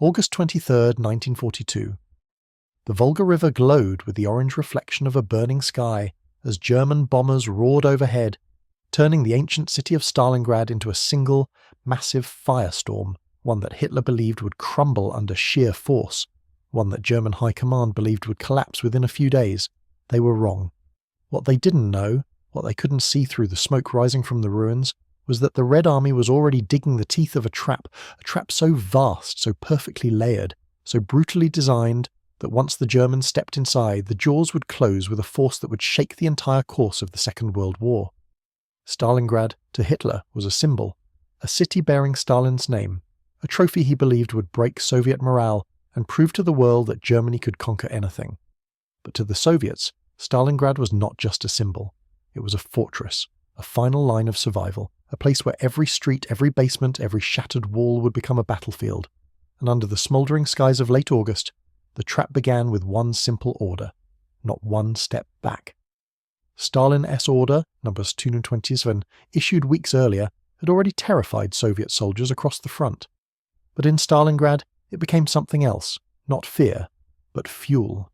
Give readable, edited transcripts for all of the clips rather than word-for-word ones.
August 23, 1942. The Volga River glowed with the orange reflection of a burning sky as German bombers roared overhead, turning the ancient city of Stalingrad into a single, massive firestorm, one that Hitler believed would crumble under sheer force, one that German High Command believed would collapse within a few days. They were wrong. What they didn't know, what they couldn't see through the smoke rising from the ruins, was that the Red Army was already digging the teeth of a trap so vast, so perfectly layered, so brutally designed, that once the Germans stepped inside, the jaws would close with a force that would shake the entire course of the Second World War. Stalingrad, to Hitler, was a symbol, a city bearing Stalin's name, a trophy he believed would break Soviet morale and prove to the world that Germany could conquer anything. But to the Soviets, Stalingrad was not just a symbol. It was a fortress, a final line of survival, a place where every street, every basement, every shattered wall would become a battlefield. And under the smouldering skies of late August, the trap began with one simple order, not one step back. Stalin's order, numbers 227, issued weeks earlier, had already terrified Soviet soldiers across the front. But in Stalingrad, it became something else, not fear, but fuel.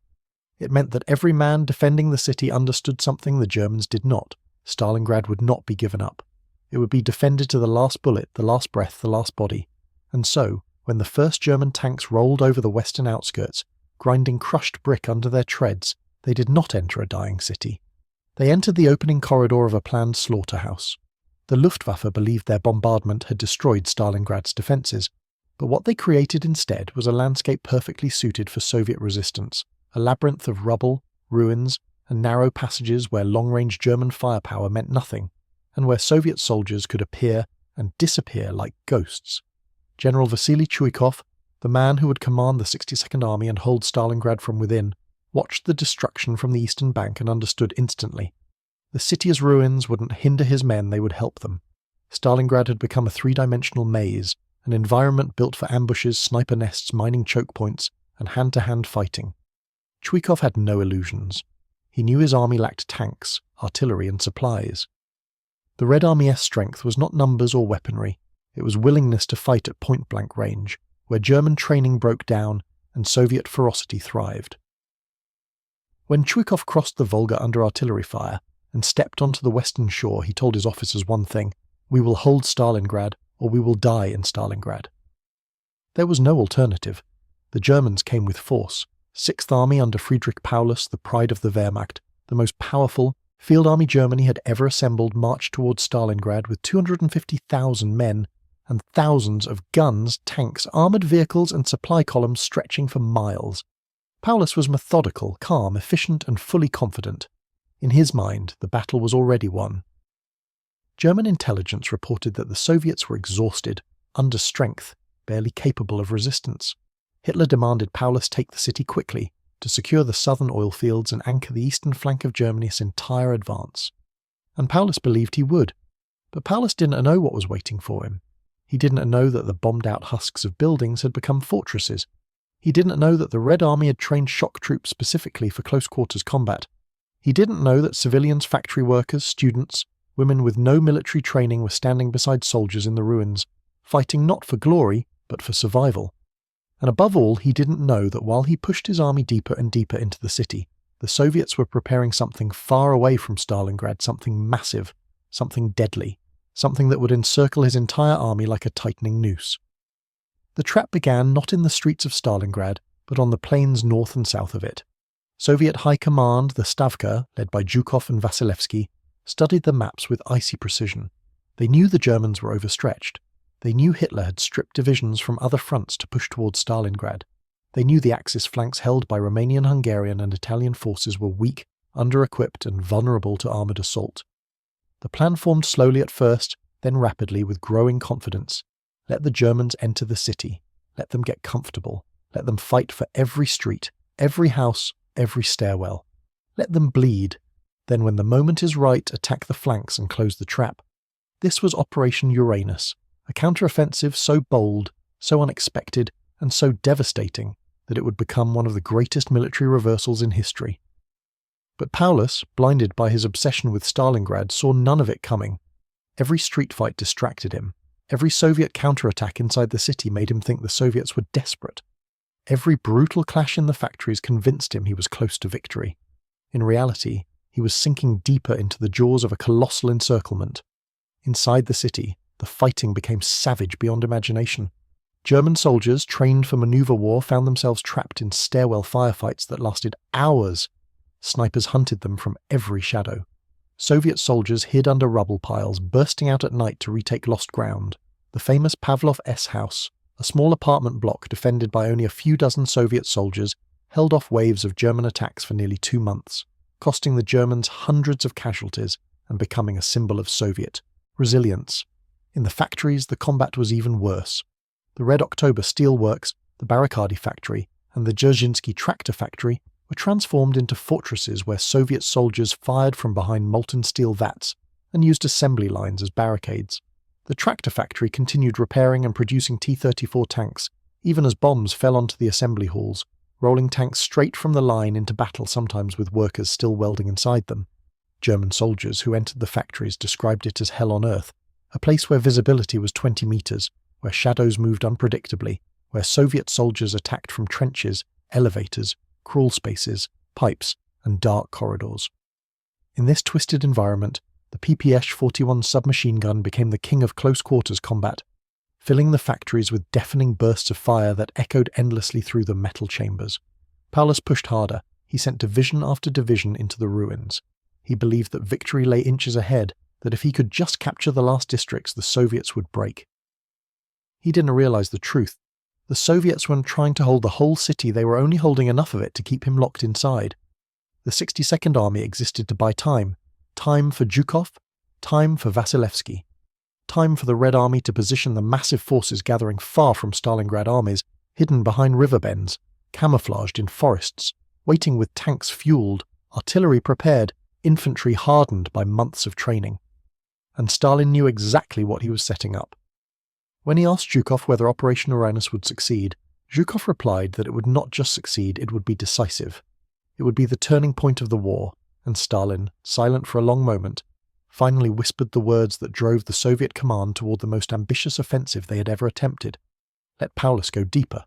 It meant that every man defending the city understood something the Germans did not. Stalingrad would not be given up. It would be defended to the last bullet, the last breath, the last body. And so, when the first German tanks rolled over the western outskirts, grinding crushed brick under their treads, they did not enter a dying city. They entered the opening corridor of a planned slaughterhouse. The Luftwaffe believed their bombardment had destroyed Stalingrad's defences, but what they created instead was a landscape perfectly suited for Soviet resistance, a labyrinth of rubble, ruins, and narrow passages where long-range German firepower meant nothing, and where Soviet soldiers could appear and disappear like ghosts. General Vasily Chuikov, the man who would command the 62nd Army and hold Stalingrad from within, watched the destruction from the eastern bank and understood instantly. The city's ruins wouldn't hinder his men, they would help them. Stalingrad had become a three-dimensional maze, an environment built for ambushes, sniper nests, mining choke points, and hand-to-hand fighting. Chuikov had no illusions. He knew his army lacked tanks, artillery, and supplies. The Red Army's strength was not numbers or weaponry, it was willingness to fight at point-blank range, where German training broke down and Soviet ferocity thrived. When Chuikov crossed the Volga under artillery fire and stepped onto the western shore, he told his officers one thing: "We will hold Stalingrad, or we will die in Stalingrad." There was no alternative. The Germans came with force. 6th Army under Friedrich Paulus, the pride of the Wehrmacht, the most powerful field army Germany had ever assembled, marched towards Stalingrad with 250,000 men and thousands of guns, tanks, armoured vehicles and supply columns stretching for miles. Paulus was methodical, calm, efficient and fully confident. In his mind, the battle was already won. German intelligence reported that the Soviets were exhausted, under strength, barely capable of resistance. Hitler demanded Paulus take the city quickly to secure the southern oil fields and anchor the eastern flank of Germany's entire advance. And Paulus believed he would. But Paulus didn't know what was waiting for him. He didn't know that the bombed-out husks of buildings had become fortresses. He didn't know that the Red Army had trained shock troops specifically for close-quarters combat. He didn't know that civilians, factory workers, students, women with no military training were standing beside soldiers in the ruins, fighting not for glory, but for survival. And above all, he didn't know that while he pushed his army deeper and deeper into the city, the Soviets were preparing something far away from Stalingrad, something massive, something deadly, something that would encircle his entire army like a tightening noose. The trap began not in the streets of Stalingrad, but on the plains north and south of it. Soviet High Command, the Stavka, led by Zhukov and Vasilevsky, studied the maps with icy precision. They knew the Germans were overstretched. They knew Hitler had stripped divisions from other fronts to push towards Stalingrad. They knew the Axis flanks held by Romanian, Hungarian and Italian forces were weak, under-equipped and vulnerable to armoured assault. The plan formed slowly at first, then rapidly with growing confidence. Let the Germans enter the city. Let them get comfortable. Let them fight for every street, every house, every stairwell. Let them bleed. Then when the moment is right, attack the flanks and close the trap. This was Operation Uranus, a counteroffensive so bold, so unexpected, and so devastating that it would become one of the greatest military reversals in history. But Paulus, blinded by his obsession with Stalingrad, saw none of it coming. Every street fight distracted him. Every Soviet counterattack inside the city made him think the Soviets were desperate. Every brutal clash in the factories convinced him he was close to victory. In reality, he was sinking deeper into the jaws of a colossal encirclement. Inside the city, the fighting became savage beyond imagination. German soldiers trained for maneuver war found themselves trapped in stairwell firefights that lasted hours. Snipers hunted them from every shadow. Soviet soldiers hid under rubble piles, bursting out at night to retake lost ground. The famous Pavlov S House, a small apartment block defended by only a few dozen Soviet soldiers, held off waves of German attacks for nearly 2 months, costing the Germans hundreds of casualties and becoming a symbol of Soviet resilience. In the factories, the combat was even worse. The Red October steelworks, the Barricadi factory, and the Dzerzhinsky tractor factory were transformed into fortresses where Soviet soldiers fired from behind molten steel vats and used assembly lines as barricades. The tractor factory continued repairing and producing T-34 tanks, even as bombs fell onto the assembly halls, rolling tanks straight from the line into battle, sometimes with workers still welding inside them. German soldiers who entered the factories described it as hell on earth, a place where visibility was 20 meters, where shadows moved unpredictably, where Soviet soldiers attacked from trenches, elevators, crawl spaces, pipes, and dark corridors. In this twisted environment, the PPS-41 submachine gun became the king of close-quarters combat, filling the factories with deafening bursts of fire that echoed endlessly through the metal chambers. Paulus pushed harder. He sent division after division into the ruins. He believed that victory lay inches ahead, that if he could just capture the last districts, the Soviets would break. He didn't realize the truth. The Soviets weren't trying to hold the whole city, they were only holding enough of it to keep him locked inside. The 62nd Army existed to buy time. Time for Zhukov, time for Vasilevsky. Time for the Red Army to position the massive forces gathering far from Stalingrad armies, hidden behind river bends, camouflaged in forests, waiting with tanks fueled, artillery prepared, infantry hardened by months of training. And Stalin knew exactly what he was setting up. When he asked Zhukov whether Operation Uranus would succeed, Zhukov replied that it would not just succeed, it would be decisive. It would be the turning point of the war, and Stalin, silent for a long moment, finally whispered the words that drove the Soviet command toward the most ambitious offensive they had ever attempted. Let Paulus go deeper.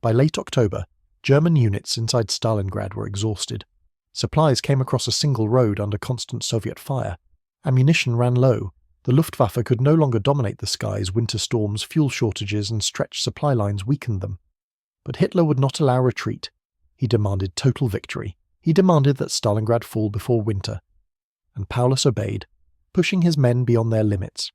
By late October, German units inside Stalingrad were exhausted. Supplies came across a single road under constant Soviet fire. Ammunition ran low. The Luftwaffe could no longer dominate the skies. Winter storms, fuel shortages, and stretched supply lines weakened them. But Hitler would not allow retreat. He demanded total victory. He demanded that Stalingrad fall before winter. And Paulus obeyed, pushing his men beyond their limits.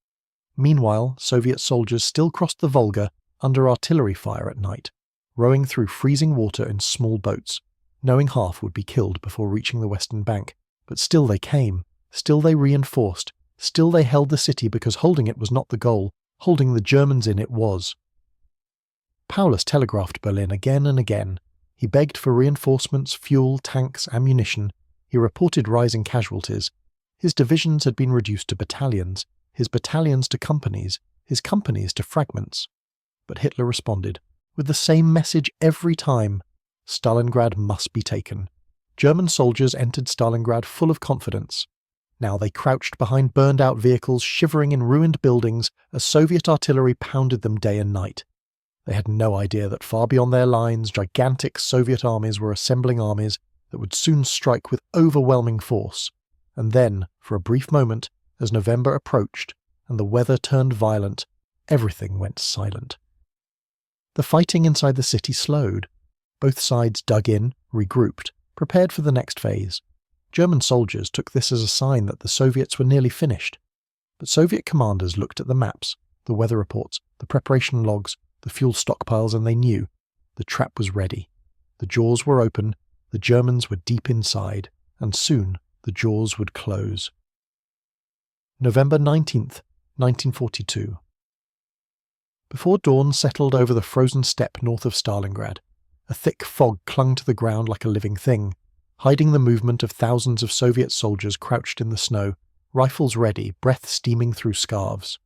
Meanwhile, Soviet soldiers still crossed the Volga under artillery fire at night, rowing through freezing water in small boats, knowing half would be killed before reaching the western bank. But still they came, still they reinforced, still they held the city because holding it was not the goal, holding the Germans in it was. Paulus telegraphed Berlin again and again. He begged for reinforcements, fuel, tanks, ammunition. He reported rising casualties. His divisions had been reduced to battalions, his battalions to companies, his companies to fragments. But Hitler responded, with the same message every time: Stalingrad must be taken. German soldiers entered Stalingrad full of confidence. Now they crouched behind burned-out vehicles, shivering in ruined buildings as Soviet artillery pounded them day and night. They had no idea that far beyond their lines, gigantic Soviet armies were assembling armies that would soon strike with overwhelming force. And then, for a brief moment, as November approached and the weather turned violent, everything went silent. The fighting inside the city slowed. Both sides dug in, regrouped, prepared for the next phase. German soldiers took this as a sign that the Soviets were nearly finished. But Soviet commanders looked at the maps, the weather reports, the preparation logs, the fuel stockpiles, and they knew the trap was ready. The jaws were open, the Germans were deep inside, and soon the jaws would close. November 19th, 1942. Before dawn settled over the frozen steppe north of Stalingrad, a thick fog clung to the ground like a living thing, hiding the movement of thousands of Soviet soldiers crouched in the snow, rifles ready, breath steaming through scarves.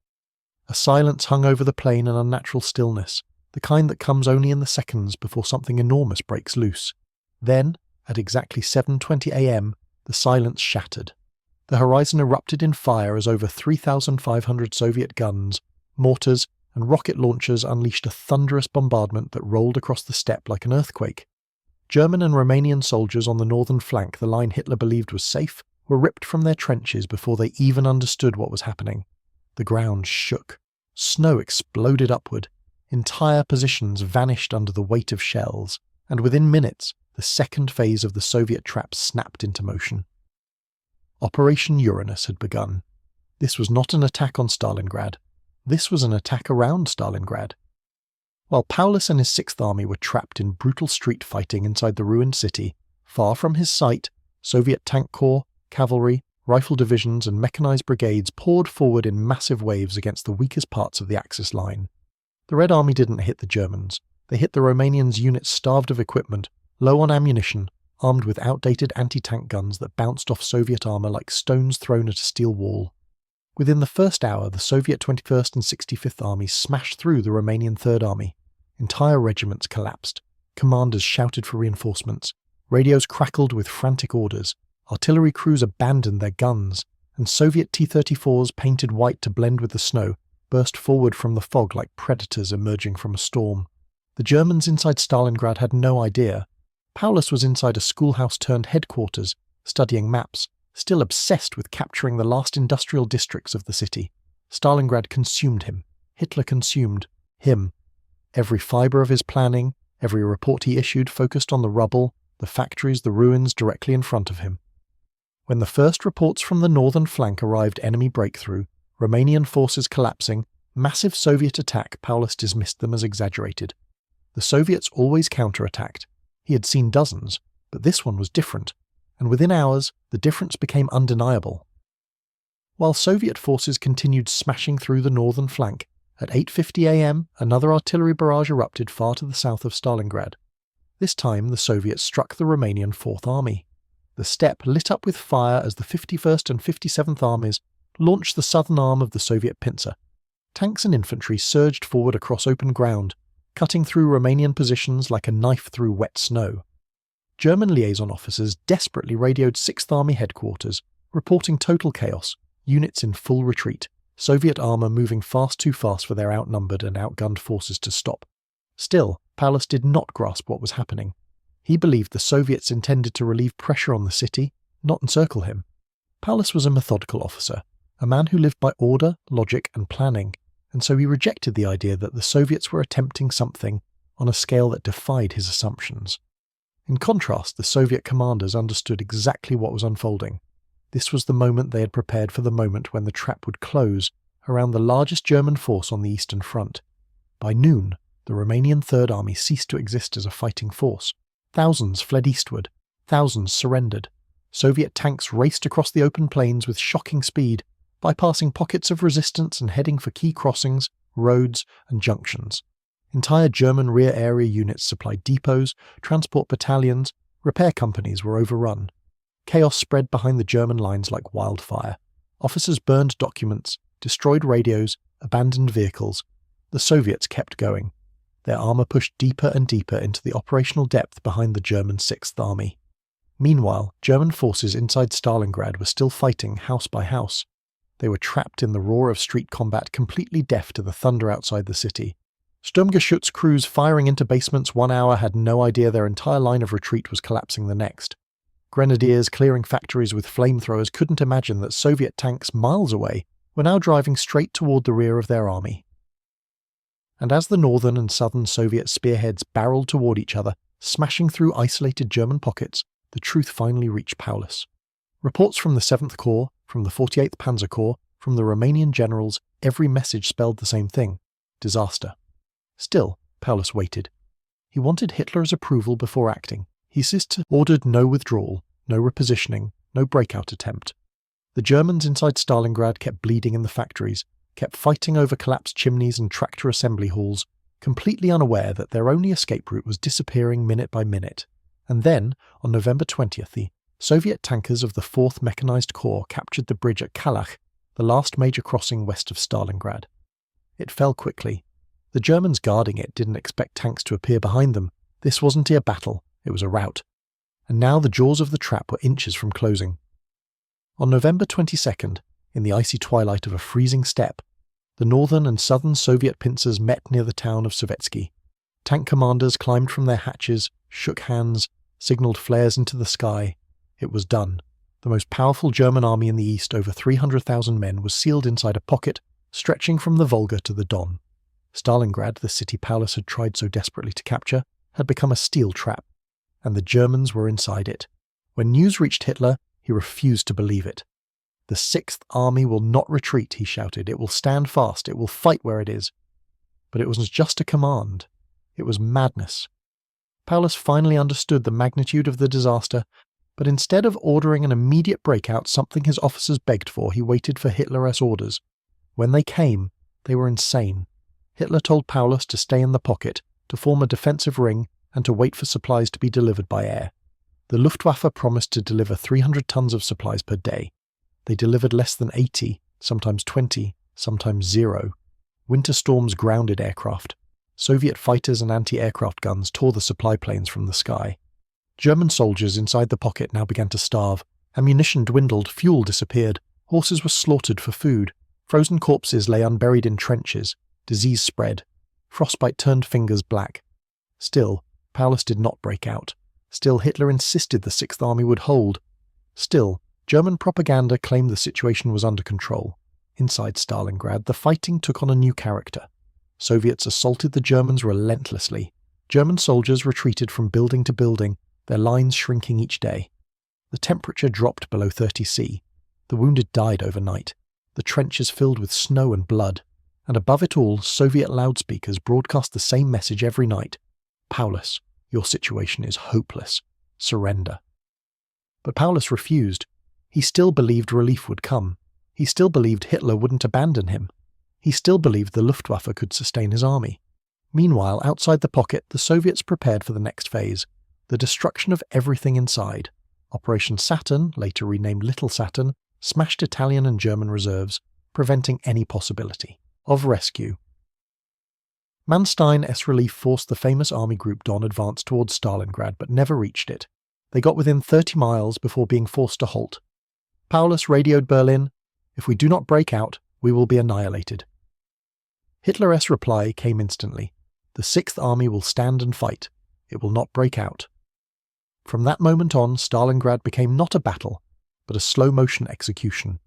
A silence hung over the plain, an unnatural stillness, the kind that comes only in the seconds before something enormous breaks loose. Then, at exactly 7:20 a.m., the silence shattered. The horizon erupted in fire as over 3,500 Soviet guns, mortars, and rocket launchers unleashed a thunderous bombardment that rolled across the steppe like an earthquake. German and Romanian soldiers on the northern flank, the line Hitler believed was safe, were ripped from their trenches before they even understood what was happening. The ground shook. Snow exploded upward. Entire positions vanished under the weight of shells, and within minutes, the second phase of the Soviet trap snapped into motion. Operation Uranus had begun. This was not an attack on Stalingrad. This was an attack around Stalingrad. While Paulus and his 6th Army were trapped in brutal street fighting inside the ruined city, far from his sight, Soviet tank corps, cavalry, rifle divisions and mechanized brigades poured forward in massive waves against the weakest parts of the Axis line. The Red Army didn't hit the Germans. They hit the Romanians' units starved of equipment, low on ammunition, armed with outdated anti-tank guns that bounced off Soviet armour like stones thrown at a steel wall. Within the first hour, the Soviet 21st and 65th Armies smashed through the Romanian 3rd Army. Entire regiments collapsed. Commanders shouted for reinforcements. Radios crackled with frantic orders. Artillery crews abandoned their guns, and Soviet T-34s painted white to blend with the snow burst forward from the fog like predators emerging from a storm. The Germans inside Stalingrad had no idea. Paulus was inside a schoolhouse-turned-headquarters, studying maps, still obsessed with capturing the last industrial districts of the city. Stalingrad consumed him. Hitler consumed him. Every fibre of his planning, every report he issued focused on the rubble, the factories, the ruins directly in front of him. When the first reports from the northern flank arrived, enemy breakthrough, Romanian forces collapsing, massive Soviet attack, Paulus dismissed them as exaggerated. The Soviets always counterattacked. He had seen dozens, but this one was different, and within hours, the difference became undeniable. While Soviet forces continued smashing through the northern flank, at 8:50 a.m. another artillery barrage erupted far to the south of Stalingrad. This time, the Soviets struck the Romanian 4th Army. The steppe lit up with fire as the 51st and 57th Armies launched the southern arm of the Soviet pincer. Tanks and infantry surged forward across open ground, cutting through Romanian positions like a knife through wet snow. German liaison officers desperately radioed 6th Army headquarters, reporting total chaos, units in full retreat, Soviet armour moving too fast for their outnumbered and outgunned forces to stop. Still, Paulus did not grasp what was happening. He believed the Soviets intended to relieve pressure on the city, not encircle him. Paulus was a methodical officer, a man who lived by order, logic and planning, and so he rejected the idea that the Soviets were attempting something on a scale that defied his assumptions. In contrast, the Soviet commanders understood exactly what was unfolding. This was the moment they had prepared for, the moment when the trap would close around the largest German force on the Eastern Front. By noon, the Romanian 3rd Army ceased to exist as a fighting force. Thousands fled eastward. Thousands surrendered. Soviet tanks raced across the open plains with shocking speed, bypassing pockets of resistance and heading for key crossings, roads, and junctions. Entire German rear area units supplied depots, transport battalions, repair companies were overrun. Chaos spread behind the German lines like wildfire. Officers burned documents, destroyed radios, abandoned vehicles. The Soviets kept going. Their armour pushed deeper and deeper into the operational depth behind the German 6th Army. Meanwhile, German forces inside Stalingrad were still fighting house by house. They were trapped in the roar of street combat, completely deaf to the thunder outside the city. Sturmgeschütz crews firing into basements 1 hour had no idea their entire line of retreat was collapsing the next. Grenadiers clearing factories with flamethrowers couldn't imagine that Soviet tanks miles away were now driving straight toward the rear of their army. And as the northern and southern Soviet spearheads barreled toward each other, smashing through isolated German pockets, the truth finally reached Paulus. Reports from the 7th Corps, from the 48th Panzer Corps, from the Romanian generals, every message spelled the same thing: disaster. Still, Paulus waited. He wanted Hitler's approval before acting. He ordered no withdrawal, no repositioning, no breakout attempt. The Germans inside Stalingrad kept bleeding in the factories, kept fighting over collapsed chimneys and tractor assembly halls, completely unaware that their only escape route was disappearing minute by minute. And then, on November 20th, the Soviet tankers of the 4th Mechanized Corps captured the bridge at Kalach, the last major crossing west of Stalingrad. It fell quickly. The Germans guarding it didn't expect tanks to appear behind them. This wasn't a battle, it was a rout. And now the jaws of the trap were inches from closing. On November 22nd, in the icy twilight of a freezing steppe, the northern and southern Soviet pincers met near the town of Sovetski. Tank commanders climbed from their hatches, shook hands, signalled flares into the sky. It was done. The most powerful German army in the east, over 300,000 men, was sealed inside a pocket stretching from the Volga to the Don. Stalingrad, the city Paulus had tried so desperately to capture, had become a steel trap, and the Germans were inside it. When news reached Hitler, he refused to believe it. "The Sixth Army will not retreat," he shouted. "It will stand fast. It will fight where it is." But it was just a command. It was madness. Paulus finally understood the magnitude of the disaster, but instead of ordering an immediate breakout, something his officers begged for, he waited for Hitler's orders. When they came, they were insane. Hitler told Paulus to stay in the pocket, to form a defensive ring, and to wait for supplies to be delivered by air. The Luftwaffe promised to deliver 300 tons of supplies per day. They delivered less than 80, sometimes 20, sometimes 0. Winter storms grounded aircraft. Soviet fighters and anti-aircraft guns tore the supply planes from the sky. German soldiers inside the pocket now began to starve. Ammunition dwindled, fuel disappeared, horses were slaughtered for food, frozen corpses lay unburied in trenches, disease spread, frostbite turned fingers black. Still, Paulus did not break out. Still, Hitler insisted the Sixth Army would hold. Still, German propaganda claimed the situation was under control. Inside Stalingrad, the fighting took on a new character. Soviets assaulted the Germans relentlessly. German soldiers retreated from building to building, their lines shrinking each day. The temperature dropped below 30 C. The wounded died overnight. The trenches filled with snow and blood. And above it all, Soviet loudspeakers broadcast the same message every night. "Paulus, your situation is hopeless. Surrender." But Paulus refused. He still believed relief would come. He still believed Hitler wouldn't abandon him. He still believed the Luftwaffe could sustain his army. Meanwhile, outside the pocket, the Soviets prepared for the next phase, the destruction of everything inside. Operation Saturn, later renamed Little Saturn, smashed Italian and German reserves, preventing any possibility of rescue. Manstein's relief forced the famous Army Group Don advance towards Stalingrad, but never reached it. They got within 30 miles before being forced to halt. Paulus radioed Berlin, "If we do not break out, we will be annihilated." Hitler's reply came instantly. "The Sixth Army will stand and fight. It will not break out." From that moment on, Stalingrad became not a battle, but a slow-motion execution.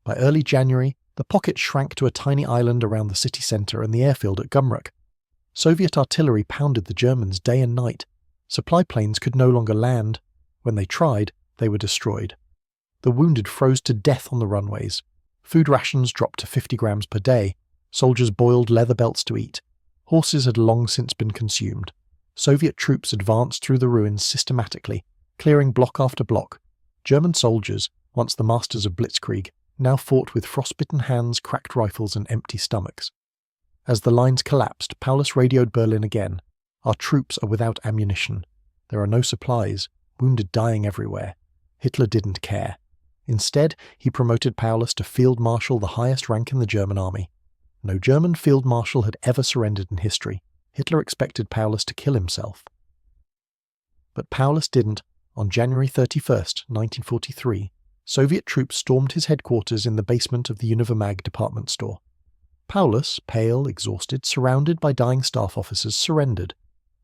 By early January, the pocket shrank to a tiny island around the city centre and the airfield at Gumruk. Soviet artillery pounded the Germans day and night. Supply planes could no longer land. When they tried, they were destroyed. The wounded froze to death on the runways. Food rations dropped to 50 grams per day. Soldiers boiled leather belts to eat. Horses had long since been consumed. Soviet troops advanced through the ruins systematically, clearing block after block. German soldiers, once the masters of blitzkrieg, now fought with frostbitten hands, cracked rifles, and empty stomachs. As the lines collapsed, Paulus radioed Berlin again. "Our troops are without ammunition. There are no supplies, wounded dying everywhere." Hitler didn't care. Instead, he promoted Paulus to Field Marshal, the highest rank in the German army. No German Field Marshal had ever surrendered in history. Hitler expected Paulus to kill himself. But Paulus didn't. On January 31st, 1943, Soviet troops stormed his headquarters in the basement of the Univermag department store. Paulus, pale, exhausted, surrounded by dying staff officers, surrendered.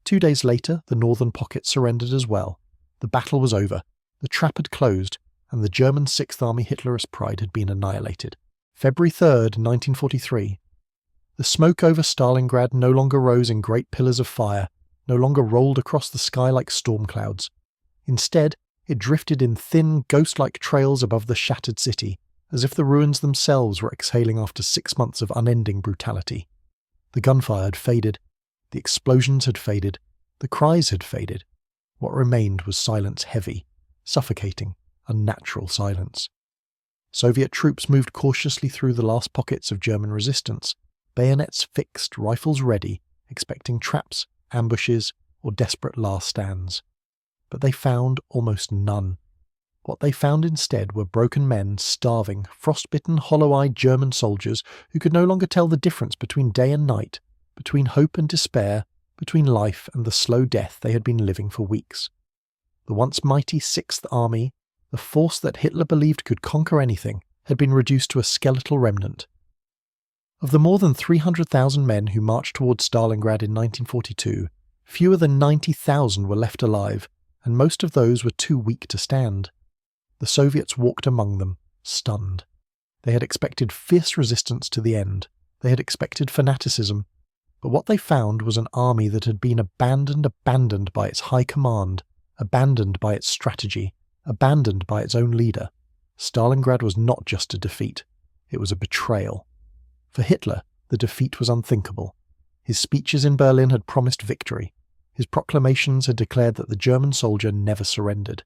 2 days later, the northern pocket surrendered as well. The battle was over, the trap had closed, and the German Sixth Army Hitlerist pride had been annihilated. February 3rd, 1943. The smoke over Stalingrad no longer rose in great pillars of fire, no longer rolled across the sky like storm clouds. Instead, it drifted in thin, ghost-like trails above the shattered city, as if the ruins themselves were exhaling after 6 months of unending brutality. The gunfire had faded, the explosions had faded, the cries had faded. What remained was silence, heavy, suffocating, unnatural silence. Soviet troops moved cautiously through the last pockets of German resistance, bayonets fixed, rifles ready, expecting traps, ambushes, or desperate last stands. But they found almost none. What they found instead were broken men, starving, frostbitten, hollow-eyed German soldiers who could no longer tell the difference between day and night, between hope and despair, between life and the slow death they had been living for weeks. The once mighty Sixth Army, the the force that Hitler believed could conquer anything had been reduced to a skeletal remnant. Of the more than 300,000 men who marched towards Stalingrad in 1942, fewer than 90,000 were left alive, and most of those were too weak to stand. The Soviets walked among them, stunned. They had expected fierce resistance to the end. They had expected fanaticism. But what they found was an army that had been abandoned by its high command, abandoned by its strategy, abandoned by its own leader. Stalingrad was not just a defeat. It was a betrayal. For Hitler, the defeat was unthinkable. His speeches in Berlin had promised victory. His proclamations had declared that the German soldier never surrendered.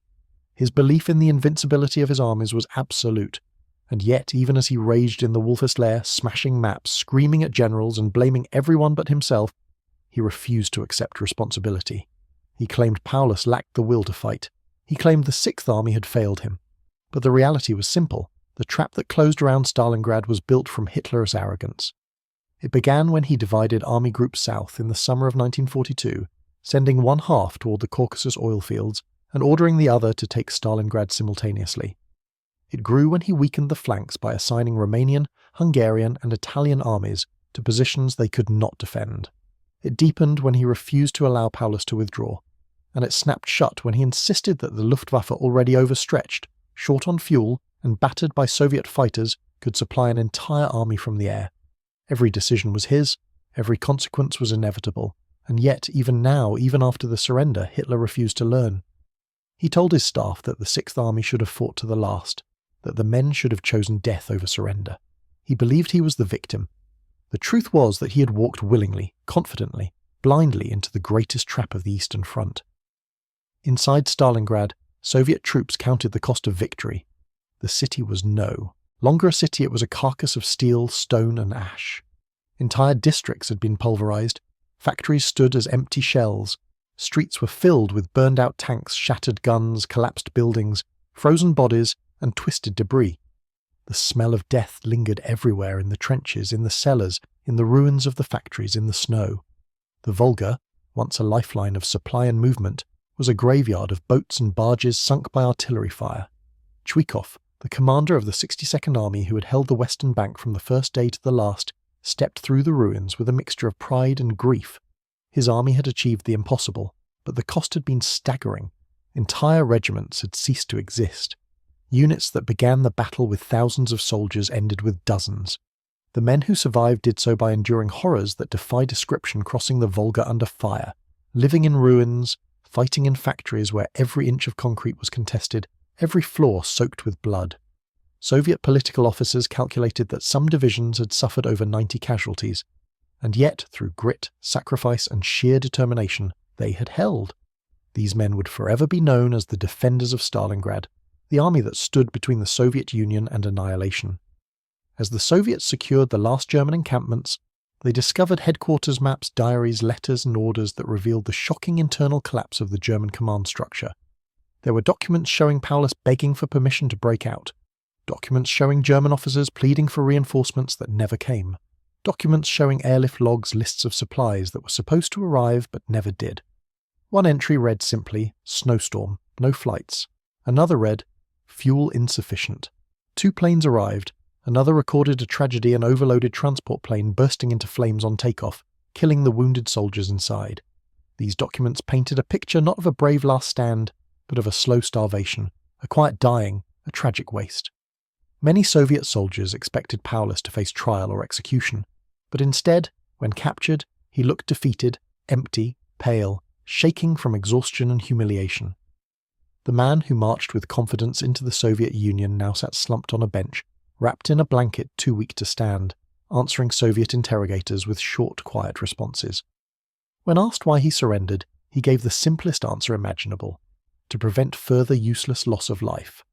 His belief in the invincibility of his armies was absolute. And yet, even as he raged in the Wolfers Lair, smashing maps, screaming at generals and blaming everyone but himself, he refused to accept responsibility. He claimed Paulus lacked the will to fight. He claimed the Sixth Army had failed him. But the reality was simple. The trap that closed around Stalingrad was built from Hitler's arrogance. It began when he divided Army Group South in the summer of 1942, sending one half toward the Caucasus oil fields and ordering the other to take Stalingrad simultaneously. It grew when he weakened the flanks by assigning Romanian, Hungarian and Italian armies to positions they could not defend. It deepened when he refused to allow Paulus to withdraw, and it snapped shut when he insisted that the Luftwaffe, already overstretched, short on fuel and battered by Soviet fighters, could supply an entire army from the air. Every decision was his, every consequence was inevitable, and yet even now, even after the surrender, Hitler refused to learn. He told his staff that the Sixth Army should have fought to the last, that the men should have chosen death over surrender. He believed he was the victim. The truth was that he had walked willingly, confidently, blindly into the greatest trap of the Eastern Front. Inside Stalingrad, Soviet troops counted the cost of victory. The city was no longer a city, it was a carcass of steel, stone and ash. Entire districts had been pulverized. Factories stood as empty shells. Streets were filled with burned-out tanks, shattered guns, collapsed buildings, frozen bodies and twisted debris. The smell of death lingered everywhere, in the trenches, in the cellars, in the ruins of the factories, in the snow. The Volga, once a lifeline of supply and movement, was a graveyard of boats and barges sunk by artillery fire. Zhukov, the commander of the 62nd Army who had held the western bank from the first day to the last, stepped through the ruins with a mixture of pride and grief. His army had achieved the impossible, but the cost had been staggering. Entire regiments had ceased to exist. Units that began the battle with thousands of soldiers ended with dozens. The men who survived did so by enduring horrors that defy description, crossing the Volga under fire, living in ruins, fighting in factories where every inch of concrete was contested, every floor soaked with blood. Soviet political officers calculated that some divisions had suffered over 90 casualties, and yet, through grit, sacrifice and sheer determination, they had held. These men would forever be known as the defenders of Stalingrad, the army that stood between the Soviet Union and annihilation. As the Soviets secured the last German encampments, they discovered headquarters maps, diaries, letters and orders that revealed the shocking internal collapse of the German command structure. There were documents showing Paulus begging for permission to break out, documents showing German officers pleading for reinforcements that never came, documents showing airlift logs, lists of supplies that were supposed to arrive but never did. One entry read simply, "Snowstorm, no flights." Another read, "Fuel insufficient." 2 planes arrived. Another recorded a tragedy, an overloaded transport plane bursting into flames on takeoff, killing the wounded soldiers inside. These documents painted a picture not of a brave last stand, but of a slow starvation, a quiet dying, a tragic waste. Many Soviet soldiers expected Paulus to face trial or execution, but instead, when captured, he looked defeated, empty, pale, shaking from exhaustion and humiliation. The man who marched with confidence into the Soviet Union now sat slumped on a bench, wrapped in a blanket too weak to stand, answering Soviet interrogators with short, quiet responses. When asked why he surrendered, he gave the simplest answer imaginable: to prevent further useless loss of life.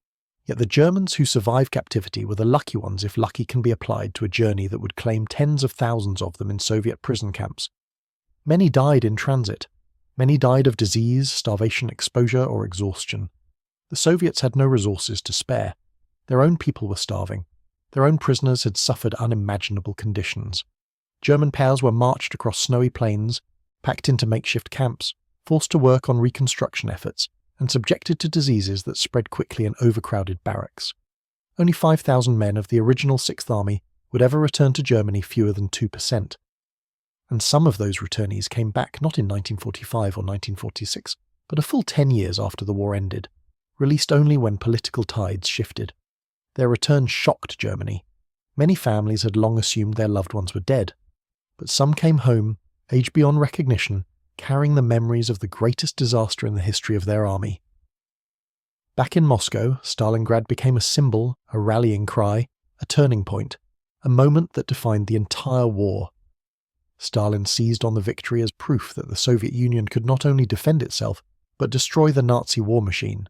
Yet the Germans who survived captivity were the lucky ones, if lucky can be applied to a journey that would claim tens of thousands of them in Soviet prison camps. Many died in transit. Many died of disease, starvation, exposure, or exhaustion. The Soviets had no resources to spare. Their own people were starving. Their own prisoners had suffered unimaginable conditions. German pairs were marched across snowy plains, packed into makeshift camps, forced to work on reconstruction efforts, and subjected to diseases that spread quickly in overcrowded barracks. Only 5,000 men of the original Sixth Army would ever return to Germany, fewer than 2%. And some of those returnees came back not in 1945 or 1946, but a full 10 years after the war ended, released only when political tides shifted. Their return shocked Germany. Many families had long assumed their loved ones were dead, but some came home, aged beyond recognition, carrying the memories of the greatest disaster in the history of their army. Back in Moscow, Stalingrad became a symbol, a rallying cry, a turning point, a moment that defined the entire war. Stalin seized on the victory as proof that the Soviet Union could not only defend itself, but destroy the Nazi war machine.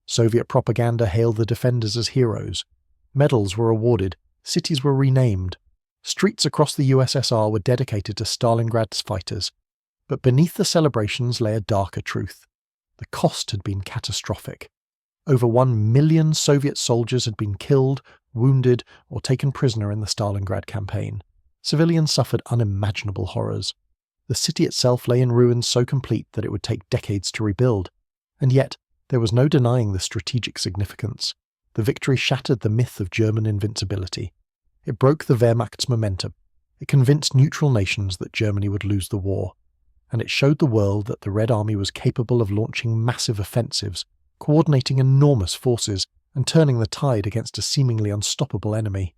Soviet propaganda hailed the defenders as heroes. Medals were awarded, cities were renamed. Streets across the USSR were dedicated to Stalingrad's fighters. But beneath the celebrations lay a darker truth. The cost had been catastrophic. Over 1 million Soviet soldiers had been killed, wounded, or taken prisoner in the Stalingrad campaign. Civilians suffered unimaginable horrors. The city itself lay in ruins so complete that it would take decades to rebuild. And yet, there was no denying the strategic significance. The victory shattered the myth of German invincibility. It broke the Wehrmacht's momentum. It convinced neutral nations that Germany would lose the war. And it showed the world that the Red Army was capable of launching massive offensives, coordinating enormous forces, and turning the tide against a seemingly unstoppable enemy.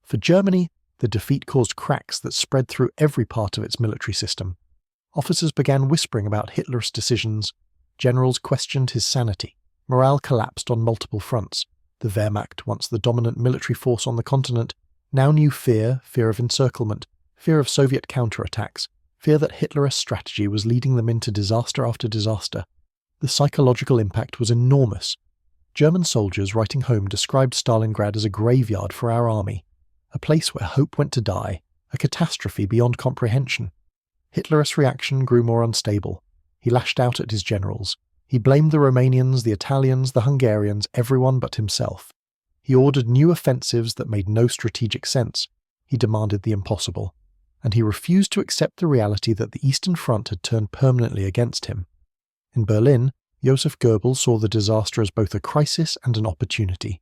For Germany, the defeat caused cracks that spread through every part of its military system. Officers began whispering about Hitler's decisions. Generals questioned his sanity. Morale collapsed on multiple fronts. The Wehrmacht, once the dominant military force on the continent, now knew fear of encirclement, fear of Soviet counterattacks, fear that Hitler's strategy was leading them into disaster after disaster. The psychological impact was enormous. German soldiers writing home described Stalingrad as a graveyard for our army, a place where hope went to die, a catastrophe beyond comprehension. Hitler's reaction grew more unstable. He lashed out at his generals. He blamed the Romanians, the Italians, the Hungarians, everyone but himself. He ordered new offensives that made no strategic sense. He demanded the impossible. And he refused to accept the reality that the Eastern Front had turned permanently against him. In Berlin, Joseph Goebbels saw the disaster as both a crisis and an opportunity.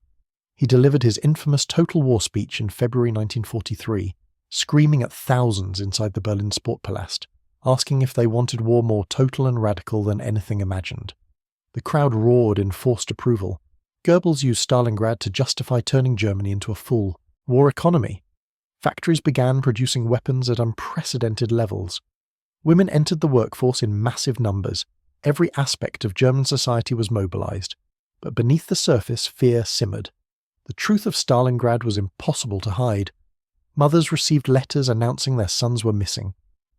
He delivered his infamous Total War speech in February 1943, screaming at thousands inside the Berlin Sportpalast, asking if they wanted war more total and radical than anything imagined. The crowd roared in forced approval. Goebbels used Stalingrad to justify turning Germany into a full war economy. Factories began producing weapons at unprecedented levels. Women entered the workforce in massive numbers. Every aspect of German society was mobilized. But beneath the surface, fear simmered. The truth of Stalingrad was impossible to hide. Mothers received letters announcing their sons were missing.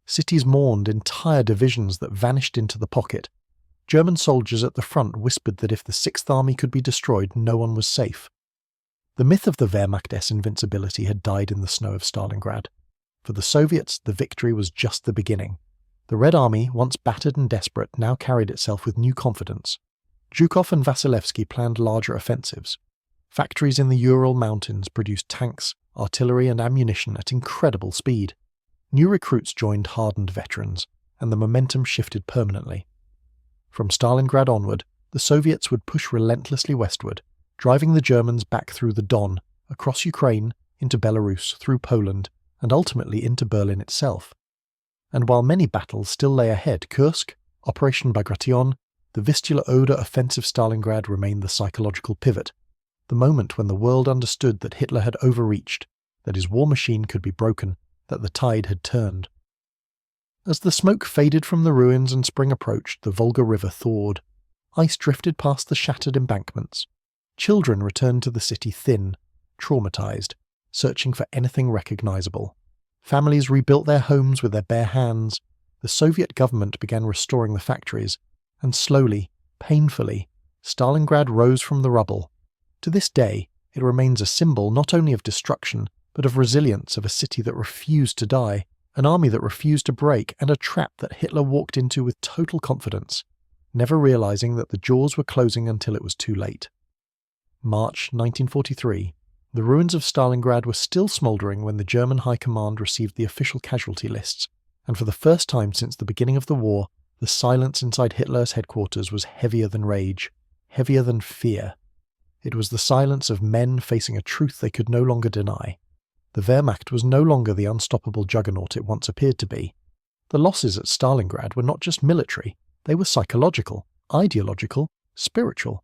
Cities mourned entire divisions that vanished into the pocket. German soldiers at the front whispered that if the Sixth Army could be destroyed, no one was safe. The myth of the Wehrmacht's invincibility had died in the snow of Stalingrad. For the Soviets, the victory was just the beginning. The Red Army, once battered and desperate, now carried itself with new confidence. Zhukov and Vasilevsky planned larger offensives. Factories in the Ural Mountains produced tanks, artillery and ammunition at incredible speed. New recruits joined hardened veterans, and the momentum shifted permanently. From Stalingrad onward, the Soviets would push relentlessly westward, driving the Germans back through the Don, across Ukraine, into Belarus, through Poland, and ultimately into Berlin itself. And while many battles still lay ahead, Kursk, Operation Bagration, the Vistula-Oder offensive Stalingrad remained the psychological pivot, the moment when the world understood that Hitler had overreached, that his war machine could be broken, that the tide had turned. As the smoke faded from the ruins and spring approached, the Volga River thawed. Ice drifted past the shattered embankments. Children returned to the city thin, traumatized, searching for anything recognizable. Families rebuilt their homes with their bare hands. The Soviet government began restoring the factories, and slowly, painfully, Stalingrad rose from the rubble. To this day, it remains a symbol not only of destruction, but of resilience, of a city that refused to die, an army that refused to break, and a trap that Hitler walked into with total confidence, never realizing that the jaws were closing until it was too late. March 1943. The ruins of Stalingrad were still smouldering when the German High Command received the official casualty lists, and for the first time since the beginning of the war, The silence inside Hitler's headquarters was heavier than rage, heavier than fear. It was the silence of men facing a truth they could no longer deny. The Wehrmacht was no longer the unstoppable juggernaut it once appeared to be. The losses at Stalingrad were not just military, they were psychological, ideological, spiritual.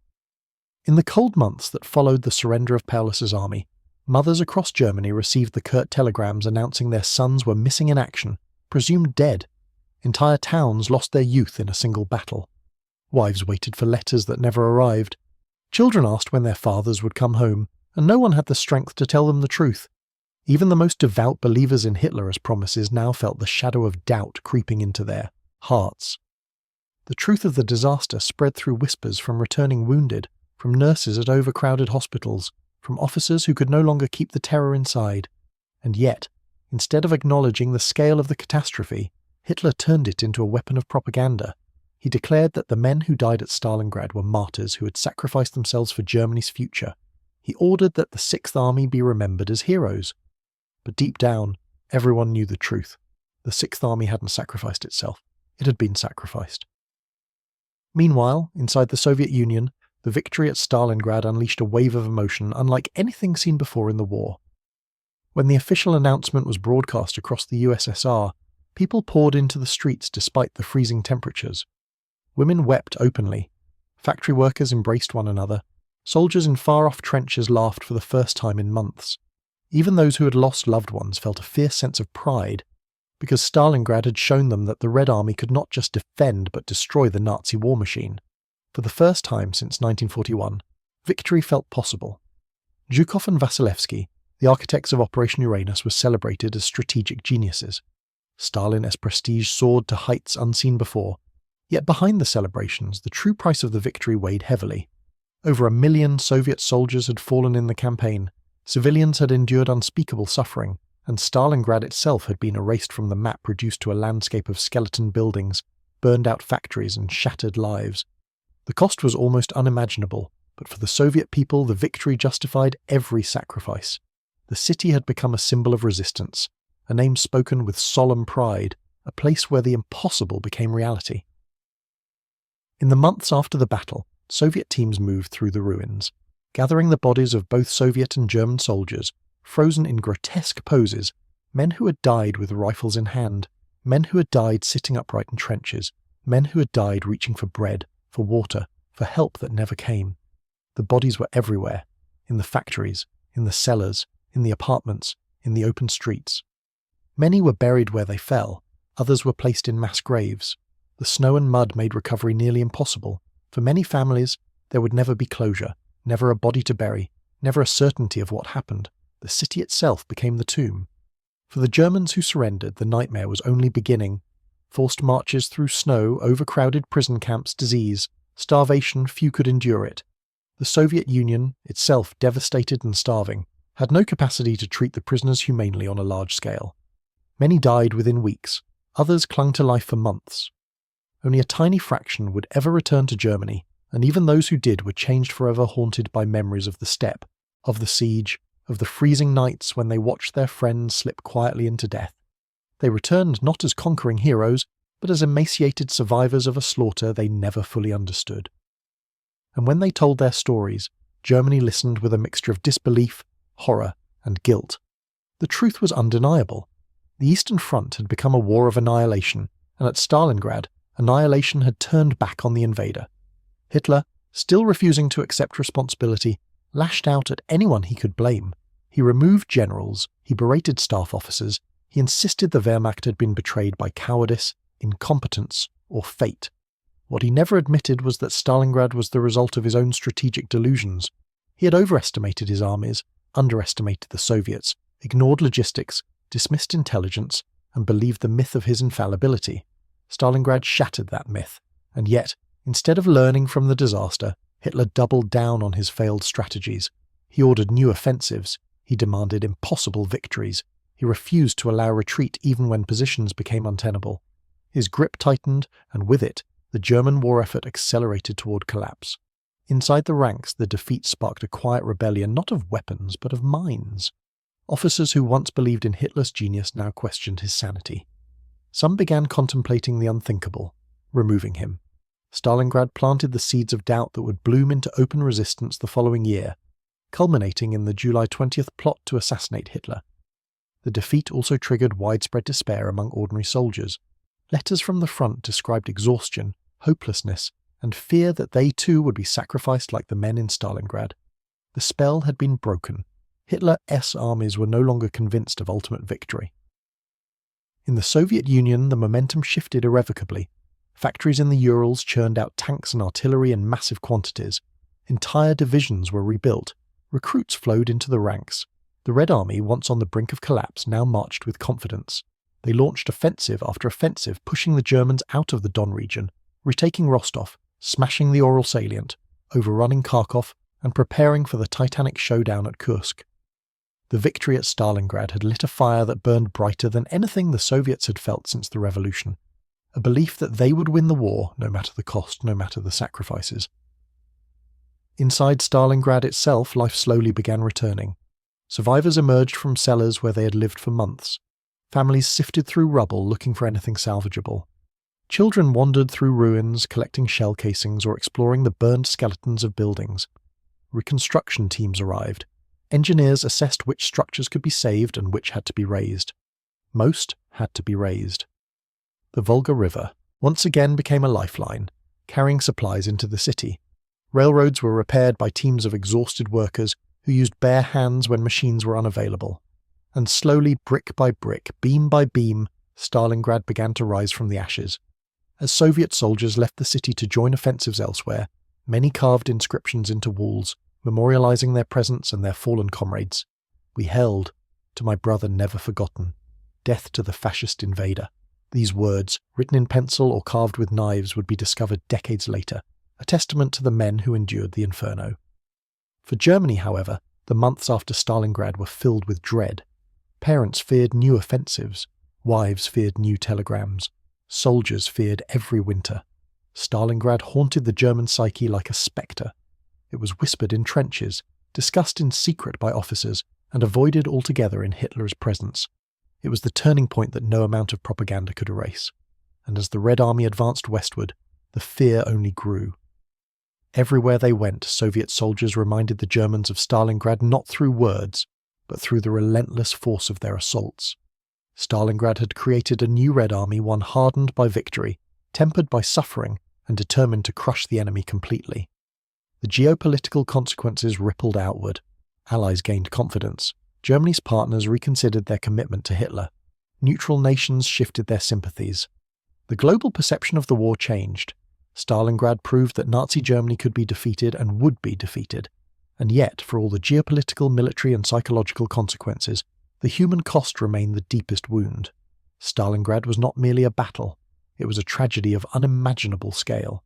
In the cold months that followed the surrender of Paulus's army, mothers across Germany received the curt telegrams announcing their sons were missing in action, presumed dead. Entire towns lost their youth in a single battle. Wives waited for letters that never arrived. Children asked when their fathers would come home, and no one had the strength to tell them the truth. Even the most devout believers in Hitler as promises now felt the shadow of doubt creeping into their hearts. The truth of the disaster spread through whispers from returning wounded, from nurses at overcrowded hospitals, from officers who could no longer keep the terror inside. And yet, instead of acknowledging the scale of the catastrophe, Hitler turned it into a weapon of propaganda. He declared that the men who died at Stalingrad were martyrs who had sacrificed themselves for Germany's future. He ordered that the Sixth Army be remembered as heroes. But deep down, everyone knew the truth. The Sixth Army hadn't sacrificed itself. It had been sacrificed. Meanwhile, inside the Soviet Union, the victory at Stalingrad unleashed a wave of emotion unlike anything seen before in the war. When the official announcement was broadcast across the USSR, people poured into the streets despite the freezing temperatures. Women wept openly. Factory workers embraced one another. Soldiers in far-off trenches laughed for the first time in months. Even those who had lost loved ones felt a fierce sense of pride, because Stalingrad had shown them that the Red Army could not just defend but destroy the Nazi war machine. For the first time since 1941, victory felt possible. Zhukov and Vasilevsky, the architects of Operation Uranus, were celebrated as strategic geniuses. Stalin's prestige soared to heights unseen before. Yet behind the celebrations, the true price of the victory weighed heavily. Over 1 million Soviet soldiers had fallen in the campaign, civilians had endured unspeakable suffering, and Stalingrad itself had been erased from the map, reduced to a landscape of skeleton buildings, burned-out factories and shattered lives. The cost was almost unimaginable, but for the Soviet people the victory justified every sacrifice. The city had become a symbol of resistance, a name spoken with solemn pride, a place where the impossible became reality. In the months after the battle, Soviet teams moved through the ruins, gathering the bodies of both Soviet and German soldiers, frozen in grotesque poses, men who had died with rifles in hand, men who had died sitting upright in trenches, men who had died reaching for bread, for water, for help that never came. The bodies were everywhere, in the factories, in the cellars, in the apartments, in the open streets. Many were buried where they fell, others were placed in mass graves. The snow and mud made recovery nearly impossible. For many families, there would never be closure, never a body to bury, never a certainty of what happened. The city itself became the tomb. For the Germans who surrendered, the nightmare was only beginning. Forced marches through snow, overcrowded prison camps, disease, starvation, few could endure it. The Soviet Union, itself devastated and starving, had no capacity to treat the prisoners humanely on a large scale. Many died within weeks, others clung to life for months. Only a tiny fraction would ever return to Germany, and even those who did were changed forever, haunted by memories of the steppe, of the siege, of the freezing nights when they watched their friends slip quietly into death. They returned not as conquering heroes, but as emaciated survivors of a slaughter they never fully understood. And when they told their stories, Germany listened with a mixture of disbelief, horror, and guilt. The truth was undeniable. The Eastern Front had become a war of annihilation, and at Stalingrad, annihilation had turned back on the invader. Hitler, still refusing to accept responsibility, lashed out at anyone he could blame. He removed generals, he berated staff officers, he insisted the Wehrmacht had been betrayed by cowardice, incompetence, or fate. What he never admitted was that Stalingrad was the result of his own strategic delusions. He had overestimated his armies, underestimated the Soviets, ignored logistics, dismissed intelligence, and believed the myth of his infallibility. Stalingrad shattered that myth, and yet, instead of learning from the disaster, Hitler doubled down on his failed strategies. He ordered new offensives, he demanded impossible victories, he refused to allow retreat even when positions became untenable. His grip tightened, and with it, the German war effort accelerated toward collapse. Inside the ranks, the defeat sparked a quiet rebellion not of weapons, but of minds. Officers who once believed in Hitler's genius now questioned his sanity. Some began contemplating the unthinkable. removing him. Stalingrad planted the seeds of doubt that would bloom into open resistance the following year, culminating in the July 20th plot to assassinate Hitler. The defeat also triggered widespread despair among ordinary soldiers. Letters from the front described exhaustion, hopelessness, and fear that they too would be sacrificed like the men in Stalingrad. The spell had been broken. Hitler's armies were no longer convinced of ultimate victory. In the Soviet Union, the momentum shifted irrevocably. Factories in the Urals churned out tanks and artillery in massive quantities. Entire divisions were rebuilt. Recruits flowed into the ranks. The Red Army, once on the brink of collapse, now marched with confidence. They launched offensive after offensive, pushing the Germans out of the Don region, retaking Rostov, smashing the Ural salient, overrunning Kharkov, and preparing for the titanic showdown at Kursk. The victory at Stalingrad had lit a fire that burned brighter than anything the Soviets had felt since the revolution. A belief that they would win the war, no matter the cost, no matter the sacrifices. Inside Stalingrad itself, life slowly began returning. Survivors emerged from cellars where they had lived for months. Families sifted through rubble looking for anything salvageable. Children wandered through ruins, collecting shell casings or exploring the burned skeletons of buildings. Reconstruction teams arrived. Engineers assessed which structures could be saved and which had to be razed. Most had to be razed. The Volga River once again became a lifeline, carrying supplies into the city. Railroads were repaired by teams of exhausted workers who used bare hands when machines were unavailable. And slowly, brick by brick, beam by beam, Stalingrad began to rise from the ashes. As Soviet soldiers left the city to join offensives elsewhere, many carved inscriptions into walls, memorializing their presence and their fallen comrades. "We held, to my brother never forgotten. Death to the fascist invader." These words, written in pencil or carved with knives, would be discovered decades later, a testament to the men who endured the inferno. For Germany, however, the months after Stalingrad were filled with dread. Parents feared new offensives. Wives feared new telegrams. Soldiers feared every winter. Stalingrad haunted the German psyche like a spectre. It was whispered in trenches, discussed in secret by officers, and avoided altogether in Hitler's presence. It was the turning point that no amount of propaganda could erase. And as the Red Army advanced westward, the fear only grew. Everywhere they went, Soviet soldiers reminded the Germans of Stalingrad not through words, but through the relentless force of their assaults. Stalingrad had created a new Red Army, one hardened by victory, tempered by suffering, and determined to crush the enemy completely. The geopolitical consequences rippled outward. Allies gained confidence. Germany's partners reconsidered their commitment to Hitler. Neutral nations shifted their sympathies. The global perception of the war changed. Stalingrad proved that Nazi Germany could be defeated and would be defeated. And yet, for all the geopolitical, military and psychological consequences, the human cost remained the deepest wound. Stalingrad was not merely a battle. It was a tragedy of unimaginable scale.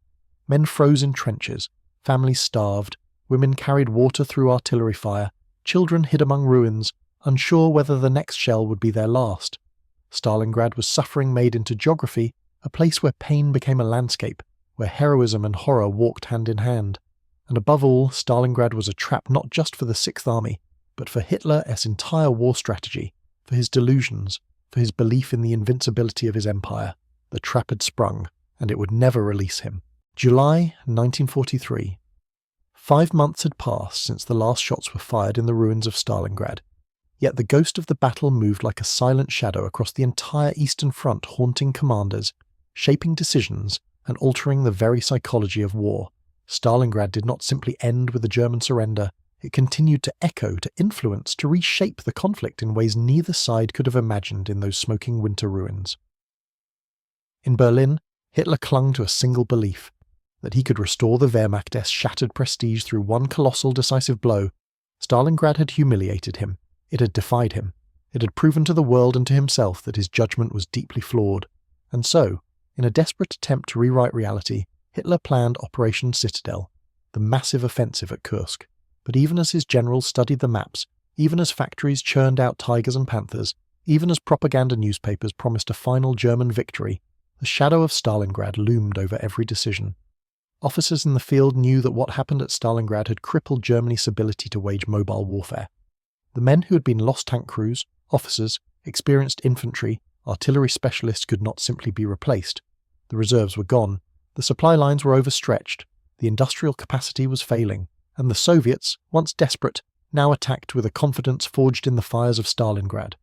Men froze in trenches, families starved, women carried water through artillery fire, children hid among ruins, unsure whether the next shell would be their last. Stalingrad was suffering made into geography, a place where pain became a landscape, where heroism and horror walked hand in hand. And above all, Stalingrad was a trap not just for the Sixth Army, but for Hitler's entire war strategy, for his delusions, for his belief in the invincibility of his empire. The trap had sprung, and it would never release him. July 1943. 5 months had passed since the last shots were fired in the ruins of Stalingrad, yet the ghost of the battle moved like a silent shadow across the entire Eastern Front, haunting commanders, shaping decisions, and altering the very psychology of war. Stalingrad did not simply end with the German surrender. It continued to echo, to influence, to reshape the conflict in ways neither side could have imagined in those smoking winter ruins. In Berlin, Hitler clung to a single belief, that he could restore the Wehrmacht's shattered prestige through one colossal decisive blow. Stalingrad had humiliated him. It had defied him. It had proven to the world and to himself that his judgment was deeply flawed. And so, in a desperate attempt to rewrite reality, Hitler planned Operation Citadel, the massive offensive at Kursk. But even as his generals studied the maps, even as factories churned out tigers and panthers, even as propaganda newspapers promised a final German victory, the shadow of Stalingrad loomed over every decision. Officers in the field knew that what happened at Stalingrad had crippled Germany's ability to wage mobile warfare. The men who had been lost tank crews, officers, experienced infantry, artillery specialists could not simply be replaced. The reserves were gone, the supply lines were overstretched, the industrial capacity was failing, and the Soviets, once desperate, now attacked with a confidence forged in the fires of Stalingrad.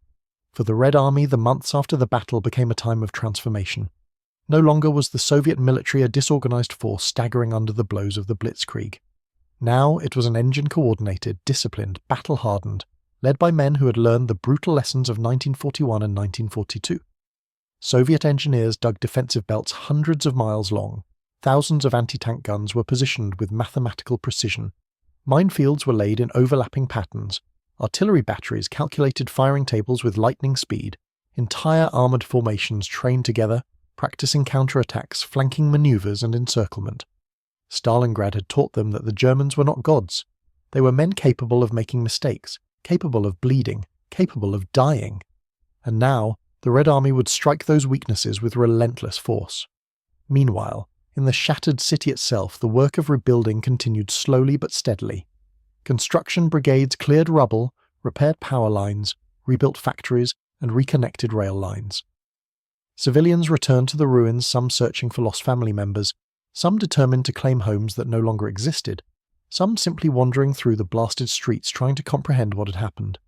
For the Red Army, the months after the battle became a time of transformation. No longer was the Soviet military a disorganized force staggering under the blows of the Blitzkrieg. Now it was an engine-coordinated, disciplined, battle-hardened, led by men who had learned the brutal lessons of 1941 and 1942. Soviet engineers dug defensive belts hundreds of miles long. Thousands of anti-tank guns were positioned with mathematical precision. Minefields were laid in overlapping patterns. Artillery batteries calculated firing tables with lightning speed. Entire armoured formations trained together, practicing counterattacks, flanking manoeuvres and encirclement. Stalingrad had taught them that the Germans were not gods. They were men capable of making mistakes, capable of bleeding, capable of dying. And now, the Red Army would strike those weaknesses with relentless force. Meanwhile, in the shattered city itself, the work of rebuilding continued slowly but steadily. Construction brigades cleared rubble, repaired power lines, rebuilt factories, and reconnected rail lines. Civilians returned to the ruins, some searching for lost family members, some determined to claim homes that no longer existed, some simply wandering through the blasted streets trying to comprehend what had happened.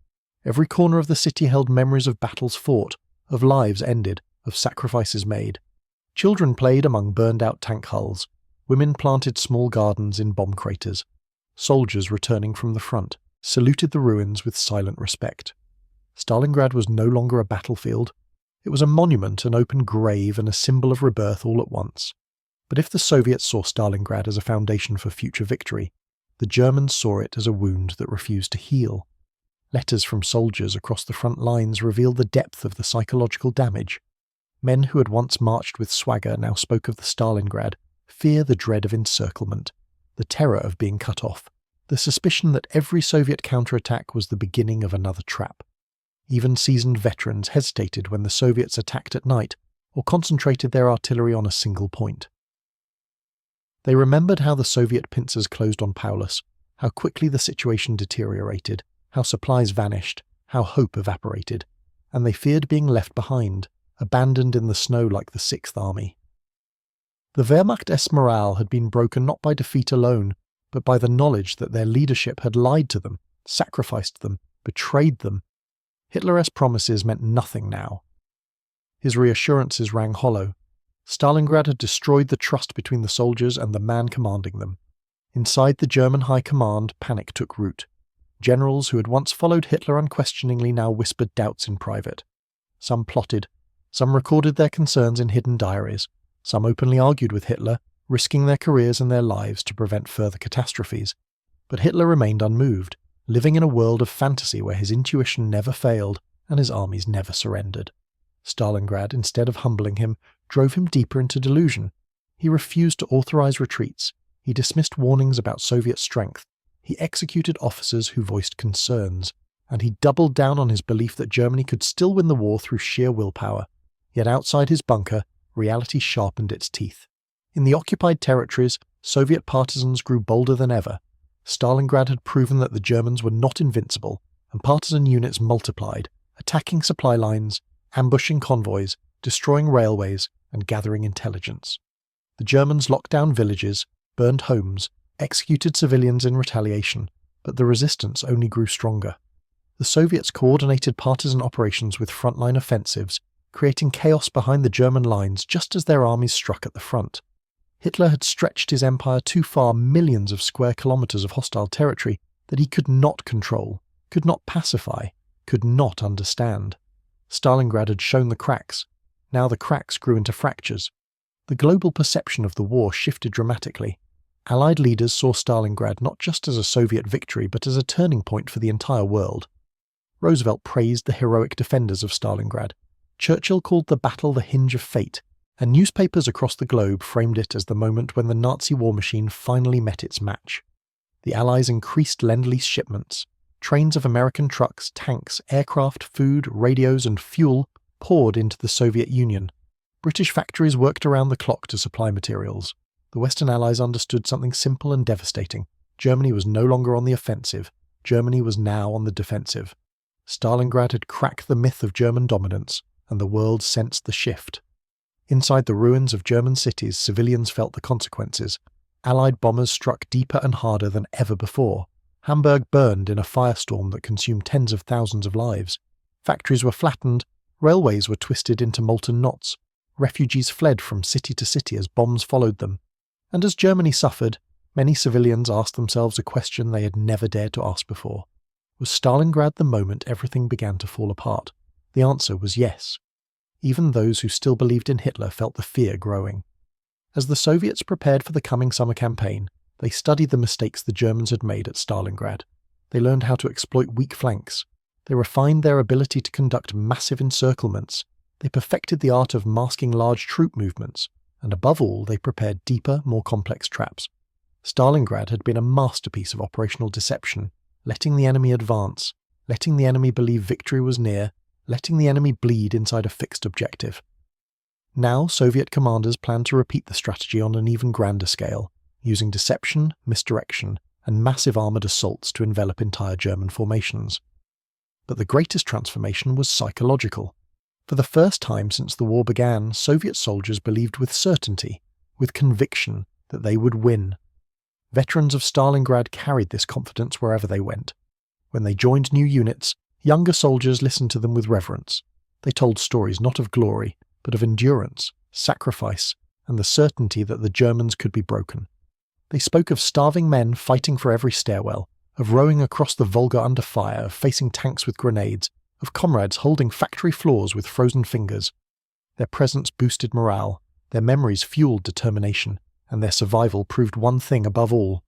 Every corner of the city held memories of battles fought, of lives ended, of sacrifices made. Children played among burned-out tank hulls. Women planted small gardens in bomb craters. Soldiers returning from the front saluted the ruins with silent respect. Stalingrad was no longer a battlefield. It was a monument, an open grave, and a symbol of rebirth all at once. But if the Soviets saw Stalingrad as a foundation for future victory, the Germans saw it as a wound that refused to heal. Letters from soldiers across the front lines revealed the depth of the psychological damage. Men who had once marched with swagger now spoke of the Stalingrad, fear, the dread of encirclement, the terror of being cut off, the suspicion that every Soviet counterattack was the beginning of another trap. Even seasoned veterans hesitated when the Soviets attacked at night or concentrated their artillery on a single point. They remembered how the Soviet pincers closed on Paulus, how quickly the situation deteriorated, how supplies vanished, how hope evaporated, and they feared being left behind, abandoned in the snow like the Sixth Army. The Wehrmacht's morale had been broken not by defeat alone, but by the knowledge that their leadership had lied to them, sacrificed them, betrayed them. Hitler's promises meant nothing now. His reassurances rang hollow. Stalingrad had destroyed the trust between the soldiers and the man commanding them. Inside the German high command, panic took root. Generals who had once followed Hitler unquestioningly now whispered doubts in private. Some plotted, some recorded their concerns in hidden diaries, some openly argued with Hitler, risking their careers and their lives to prevent further catastrophes. But Hitler remained unmoved, living in a world of fantasy where his intuition never failed and his armies never surrendered. Stalingrad, instead of humbling him, drove him deeper into delusion. He refused to authorize retreats. He dismissed warnings about Soviet strength. He executed officers who voiced concerns. And he doubled down on his belief that Germany could still win the war through sheer willpower. Yet outside his bunker, reality sharpened its teeth. In the occupied territories, Soviet partisans grew bolder than ever. Stalingrad had proven that the Germans were not invincible, and partisan units multiplied, attacking supply lines, ambushing convoys, destroying railways, and gathering intelligence. The Germans locked down villages, burned homes, executed civilians in retaliation, but the resistance only grew stronger. The Soviets coordinated partisan operations with frontline offensives, creating chaos behind the German lines just as their armies struck at the front. Hitler had stretched his empire too far, millions of square kilometers of hostile territory that he could not control, could not pacify, could not understand. Stalingrad had shown the cracks. Now the cracks grew into fractures. The global perception of the war shifted dramatically. Allied leaders saw Stalingrad not just as a Soviet victory but as a turning point for the entire world. Roosevelt praised the heroic defenders of Stalingrad. Churchill called the battle the hinge of fate, and newspapers across the globe framed it as the moment when the Nazi war machine finally met its match. The Allies increased Lend-Lease shipments. Trains of American trucks, tanks, aircraft, food, radios, and fuel poured into the Soviet Union. British factories worked around the clock to supply materials. The Western Allies understood something simple and devastating. Germany was no longer on the offensive. Germany was now on the defensive. Stalingrad had cracked the myth of German dominance, and the world sensed the shift. Inside the ruins of German cities, civilians felt the consequences. Allied bombers struck deeper and harder than ever before. Hamburg burned in a firestorm that consumed tens of thousands of lives. Factories were flattened, railways were twisted into molten knots. Refugees fled from city to city as bombs followed them. And as Germany suffered, many civilians asked themselves a question they had never dared to ask before. Was Stalingrad the moment everything began to fall apart? The answer was yes. Even those who still believed in Hitler felt the fear growing. As the Soviets prepared for the coming summer campaign, they studied the mistakes the Germans had made at Stalingrad. They learned how to exploit weak flanks. They refined their ability to conduct massive encirclements. They perfected the art of masking large troop movements. And above all, they prepared deeper, more complex traps. Stalingrad had been a masterpiece of operational deception, letting the enemy advance, letting the enemy believe victory was near, letting the enemy bleed inside a fixed objective. Now, Soviet commanders planned to repeat the strategy on an even grander scale, using deception, misdirection, and massive armoured assaults to envelop entire German formations. But the greatest transformation was psychological. For the first time since the war began, Soviet soldiers believed with certainty, with conviction, that they would win. Veterans of Stalingrad carried this confidence wherever they went. When they joined new units, younger soldiers listened to them with reverence. They told stories not of glory, but of endurance, sacrifice, and the certainty that the Germans could be broken. They spoke of starving men fighting for every stairwell, of rowing across the Volga under fire, of facing tanks with grenades, of comrades holding factory floors with frozen fingers. Their presence boosted morale, their memories fueled determination, and their survival proved one thing above all.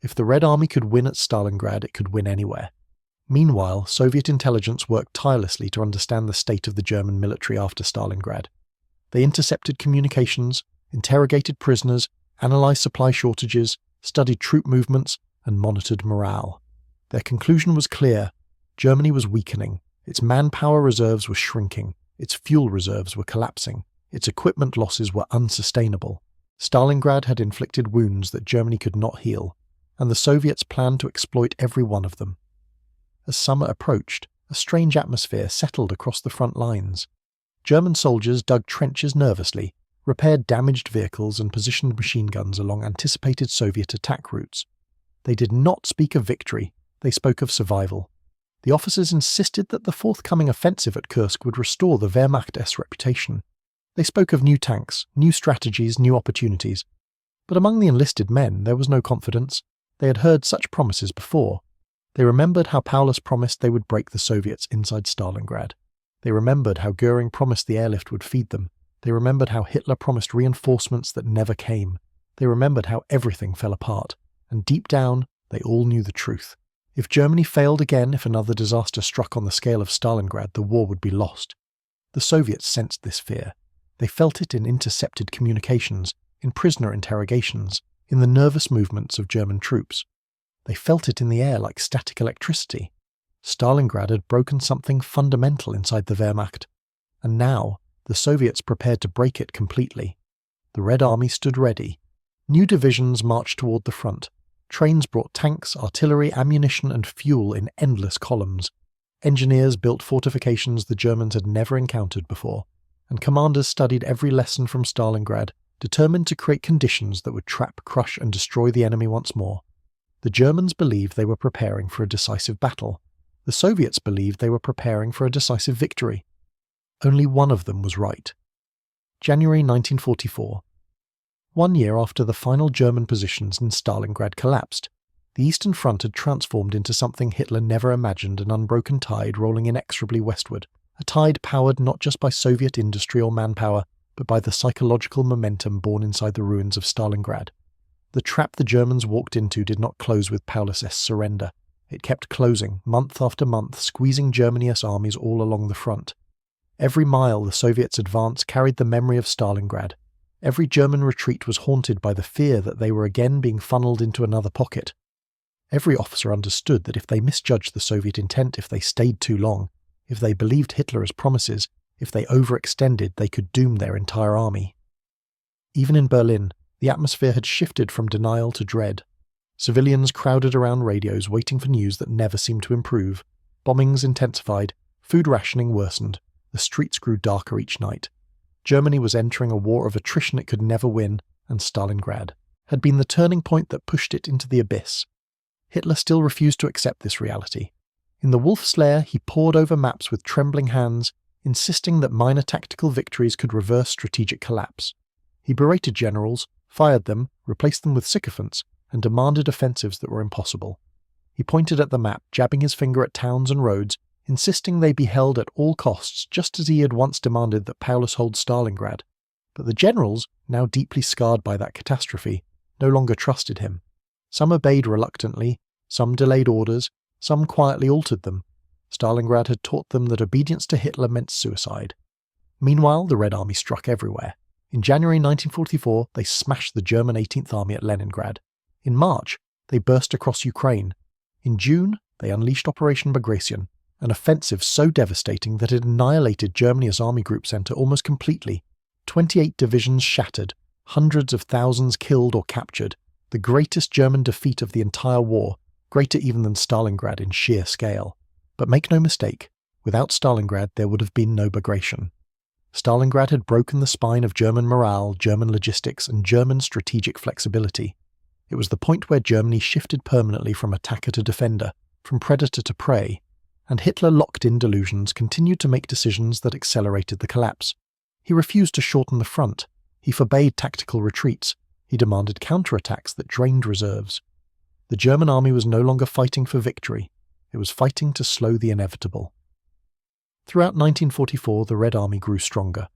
If the Red Army could win at Stalingrad, it could win anywhere. Meanwhile, Soviet intelligence worked tirelessly to understand the state of the German military after Stalingrad. They intercepted communications, interrogated prisoners, analysed supply shortages, studied troop movements, and monitored morale. Their conclusion was clear. Germany was weakening. Its manpower reserves were shrinking. Its fuel reserves were collapsing. Its equipment losses were unsustainable. Stalingrad had inflicted wounds that Germany could not heal, and the Soviets planned to exploit every one of them. As summer approached, a strange atmosphere settled across the front lines. German soldiers dug trenches nervously, repaired damaged vehicles and positioned machine guns along anticipated Soviet attack routes. They did not speak of victory, they spoke of survival. The officers insisted that the forthcoming offensive at Kursk would restore the Wehrmacht's reputation. They spoke of new tanks, new strategies, new opportunities. But among the enlisted men there was no confidence. They had heard such promises before. They remembered how Paulus promised they would break the Soviets inside Stalingrad. They remembered how Goering promised the airlift would feed them. They remembered how Hitler promised reinforcements that never came. They remembered how everything fell apart. And deep down, they all knew the truth. If Germany failed again, if another disaster struck on the scale of Stalingrad, the war would be lost. The Soviets sensed this fear. They felt it in intercepted communications, in prisoner interrogations, in the nervous movements of German troops. They felt it in the air like static electricity. Stalingrad had broken something fundamental inside the Wehrmacht, and now the Soviets prepared to break it completely. The Red Army stood ready. New divisions marched toward the front. Trains brought tanks, artillery, ammunition, and fuel in endless columns. Engineers built fortifications the Germans had never encountered before, and commanders studied every lesson from Stalingrad, determined to create conditions that would trap, crush, and destroy the enemy once more. The Germans believed they were preparing for a decisive battle. The Soviets believed they were preparing for a decisive victory. Only one of them was right. January 1944. 1 year after the final German positions in Stalingrad collapsed, the Eastern Front had transformed into something Hitler never imagined, an unbroken tide rolling inexorably westward, a tide powered not just by Soviet industry or manpower, but by the psychological momentum born inside the ruins of Stalingrad. The trap the Germans walked into did not close with Paulus's surrender. It kept closing, month after month, squeezing Germany's armies all along the front. Every mile the Soviets advanced carried the memory of Stalingrad. Every German retreat was haunted by the fear that they were again being funneled into another pocket. Every officer understood that if they misjudged the Soviet intent, if they stayed too long, if they believed Hitler's promises, if they overextended, they could doom their entire army. Even in Berlin, the atmosphere had shifted from denial to dread. Civilians crowded around radios waiting for news that never seemed to improve. Bombings intensified, food rationing worsened, the streets grew darker each night. Germany was entering a war of attrition it could never win, and Stalingrad had been the turning point that pushed it into the abyss. Hitler still refused to accept this reality. In the Wolf's Lair, he pored over maps with trembling hands, insisting that minor tactical victories could reverse strategic collapse. He berated generals, fired them, replaced them with sycophants, and demanded offensives that were impossible. He pointed at the map, jabbing his finger at towns and roads, insisting they be held at all costs, just as he had once demanded that Paulus hold Stalingrad. But the generals, now deeply scarred by that catastrophe, no longer trusted him. Some obeyed reluctantly, some delayed orders, some quietly altered them. Stalingrad had taught them that obedience to Hitler meant suicide. Meanwhile, the Red Army struck everywhere. In January 1944, they smashed the German 18th Army at Leningrad. In March, they burst across Ukraine. In June, they unleashed Operation Bagration, an offensive so devastating that it annihilated Germany's army group centre almost completely. 28 divisions shattered, hundreds of thousands killed or captured, the greatest German defeat of the entire war, greater even than Stalingrad in sheer scale. But make no mistake, without Stalingrad there would have been no Bagration. Stalingrad had broken the spine of German morale, German logistics, and German strategic flexibility. It was the point where Germany shifted permanently from attacker to defender, from predator to prey, and Hitler, locked in delusions, continued to make decisions that accelerated the collapse. He refused to shorten the front. He forbade tactical retreats. He demanded counterattacks that drained reserves. The German army was no longer fighting for victory. It was fighting to slow the inevitable. Throughout 1944, the Red Army grew stronger.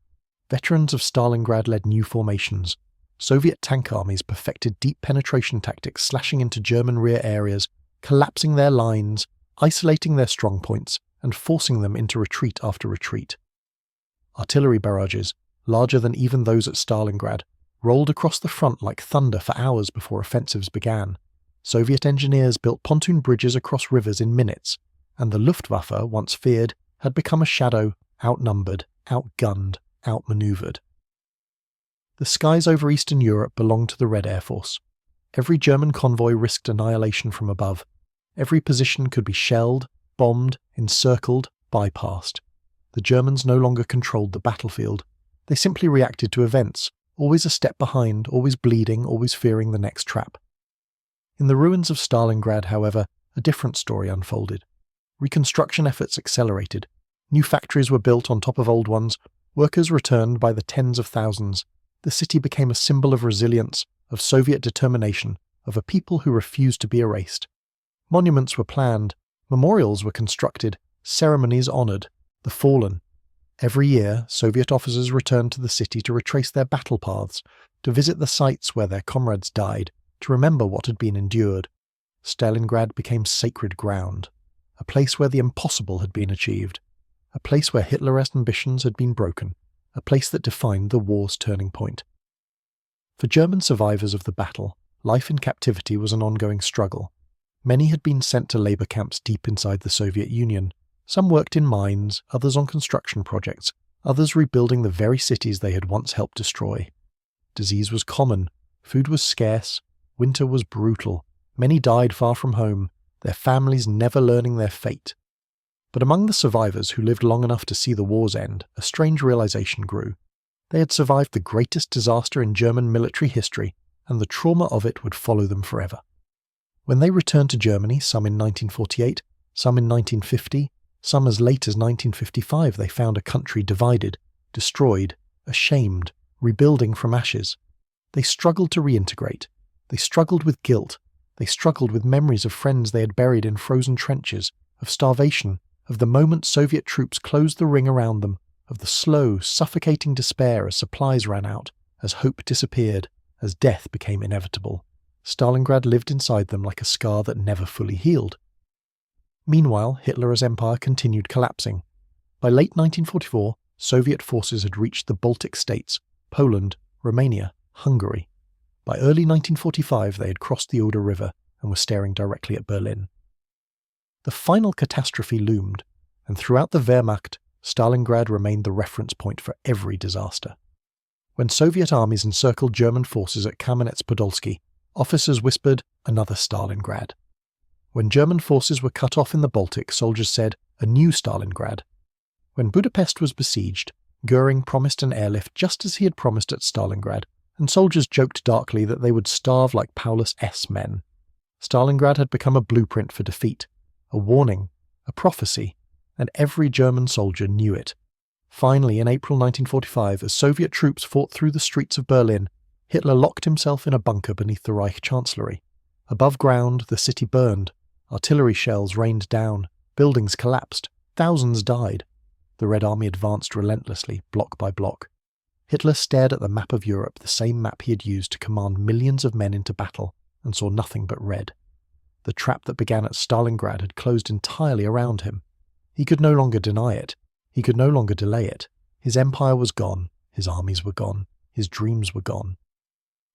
Veterans of Stalingrad led new formations. Soviet tank armies perfected deep penetration tactics, slashing into German rear areas, collapsing their lines, isolating their strong points, and forcing them into retreat after retreat. Artillery barrages, larger than even those at Stalingrad, rolled across the front like thunder for hours before offensives began. Soviet engineers built pontoon bridges across rivers in minutes, and the Luftwaffe, once feared, had become a shadow, outnumbered, outgunned, outmaneuvered. The skies over Eastern Europe belonged to the Red Air Force. Every German convoy risked annihilation from above. Every position could be shelled, bombed, encircled, bypassed. The Germans no longer controlled the battlefield. They simply reacted to events, always a step behind, always bleeding, always fearing the next trap. In the ruins of Stalingrad, however, a different story unfolded. Reconstruction efforts accelerated. New factories were built on top of old ones. Workers returned by the tens of thousands. The city became a symbol of resilience, of Soviet determination, of a people who refused to be erased. Monuments were planned, memorials were constructed, ceremonies honoured, the fallen. Every year, Soviet officers returned to the city to retrace their battle paths, to visit the sites where their comrades died, to remember what had been endured. Stalingrad became sacred ground, a place where the impossible had been achieved, a place where Hitler's ambitions had been broken, a place that defined the war's turning point. For German survivors of the battle, life in captivity was an ongoing struggle. Many had been sent to labour camps deep inside the Soviet Union. Some worked in mines, others on construction projects, others rebuilding the very cities they had once helped destroy. Disease was common, food was scarce, winter was brutal, many died far from home, their families never learning their fate. But among the survivors who lived long enough to see the war's end, a strange realization grew. They had survived the greatest disaster in German military history, and the trauma of it would follow them forever. When they returned to Germany, some in 1948, some in 1950, some as late as 1955, they found a country divided, destroyed, ashamed, rebuilding from ashes. They struggled to reintegrate. They struggled with guilt. They struggled with memories of friends they had buried in frozen trenches, of starvation, of the moment Soviet troops closed the ring around them, of the slow, suffocating despair as supplies ran out, as hope disappeared, as death became inevitable. Stalingrad lived inside them like a scar that never fully healed. Meanwhile, Hitler's empire continued collapsing. By late 1944, Soviet forces had reached the Baltic states, Poland, Romania, Hungary. By early 1945, they had crossed the Oder River and were staring directly at Berlin. The final catastrophe loomed, and throughout the Wehrmacht, Stalingrad remained the reference point for every disaster. When Soviet armies encircled German forces at Kamenets-Podolsky, officers whispered, "Another Stalingrad." When German forces were cut off in the Baltic, soldiers said, "A new Stalingrad." When Budapest was besieged, Goering promised an airlift just as he had promised at Stalingrad, and soldiers joked darkly that they would starve like Paulus' men. Stalingrad had become a blueprint for defeat, a warning, a prophecy, and every German soldier knew it. Finally, in April 1945, as Soviet troops fought through the streets of Berlin, Hitler locked himself in a bunker beneath the Reich Chancellery. Above ground, the city burned. Artillery shells rained down. Buildings collapsed. Thousands died. The Red Army advanced relentlessly, block by block. Hitler stared at the map of Europe, the same map he had used to command millions of men into battle, and saw nothing but red. The trap that began at Stalingrad had closed entirely around him. He could no longer deny it. He could no longer delay it. His empire was gone. His armies were gone. His dreams were gone.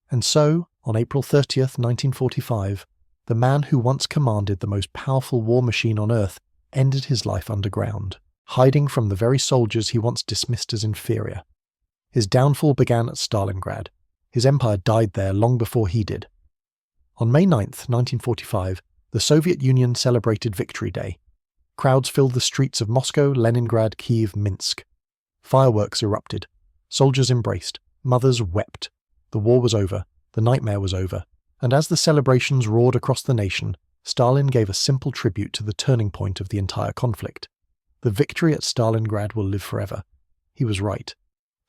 And so, on April 30th, 1945, the man who once commanded the most powerful war machine on earth ended his life underground, hiding from the very soldiers he once dismissed as inferior. His downfall began at Stalingrad. His empire died there long before he did. On May 9th, 1945, the Soviet Union celebrated Victory Day. Crowds filled the streets of Moscow, Leningrad, Kiev, Minsk. Fireworks erupted. Soldiers embraced. Mothers wept. The war was over. The nightmare was over. And as the celebrations roared across the nation, Stalin gave a simple tribute to the turning point of the entire conflict. The victory at Stalingrad will live forever. He was right.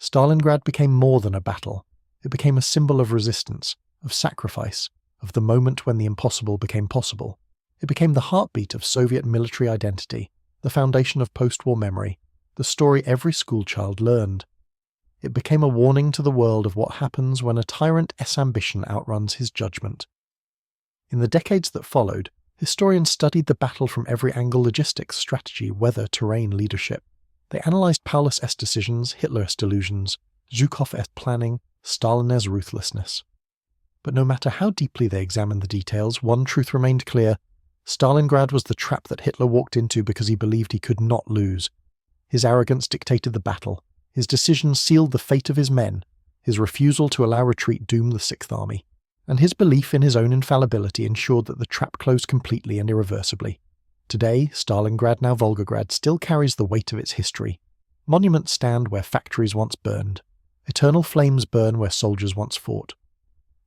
Stalingrad became more than a battle. It became a symbol of resistance, of sacrifice, of the moment when the impossible became possible. It became the heartbeat of Soviet military identity, the foundation of post-war memory, the story every schoolchild learned. It became a warning to the world of what happens when a tyrant's ambition outruns his judgment. In the decades that followed, historians studied the battle from every angle: logistics, strategy, weather, terrain, leadership. They analysed Paulus' decisions, Hitler's delusions, Zhukov's planning, Stalin's ruthlessness. But no matter how deeply they examined the details, one truth remained clear: Stalingrad was the trap that Hitler walked into because he believed he could not lose. His arrogance dictated the battle. His decision sealed the fate of his men. His refusal to allow retreat doomed the Sixth Army. And his belief in his own infallibility ensured that the trap closed completely and irreversibly. Today, Stalingrad, now Volgograd, still carries the weight of its history. Monuments stand where factories once burned. Eternal flames burn where soldiers once fought.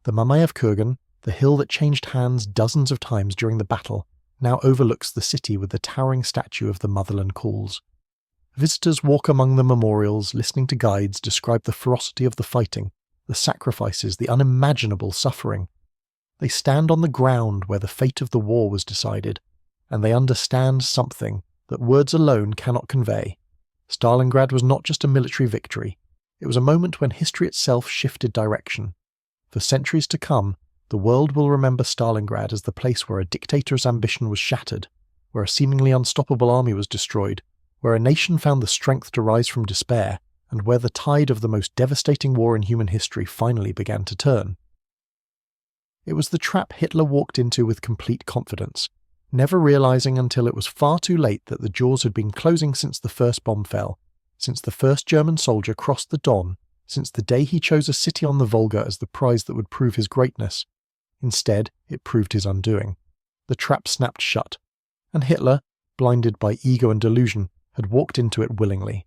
The Mamayev Kurgan, the hill that changed hands dozens of times during the battle, now overlooks the city with the towering statue of the motherland calls. Visitors walk among the memorials, listening to guides describe the ferocity of the fighting, the sacrifices, the unimaginable suffering. They stand on the ground where the fate of the war was decided, and they understand something that words alone cannot convey. Stalingrad was not just a military victory. It was a moment when history itself shifted direction. For centuries to come, the world will remember Stalingrad as the place where a dictator's ambition was shattered, where a seemingly unstoppable army was destroyed, where a nation found the strength to rise from despair, and where the tide of the most devastating war in human history finally began to turn. It was the trap Hitler walked into with complete confidence, never realizing until it was far too late that the jaws had been closing since the first bomb fell, since the first German soldier crossed the Don, since the day he chose a city on the Volga as the prize that would prove his greatness. Instead, it proved his undoing. The trap snapped shut, and Hitler, blinded by ego and delusion, had walked into it willingly.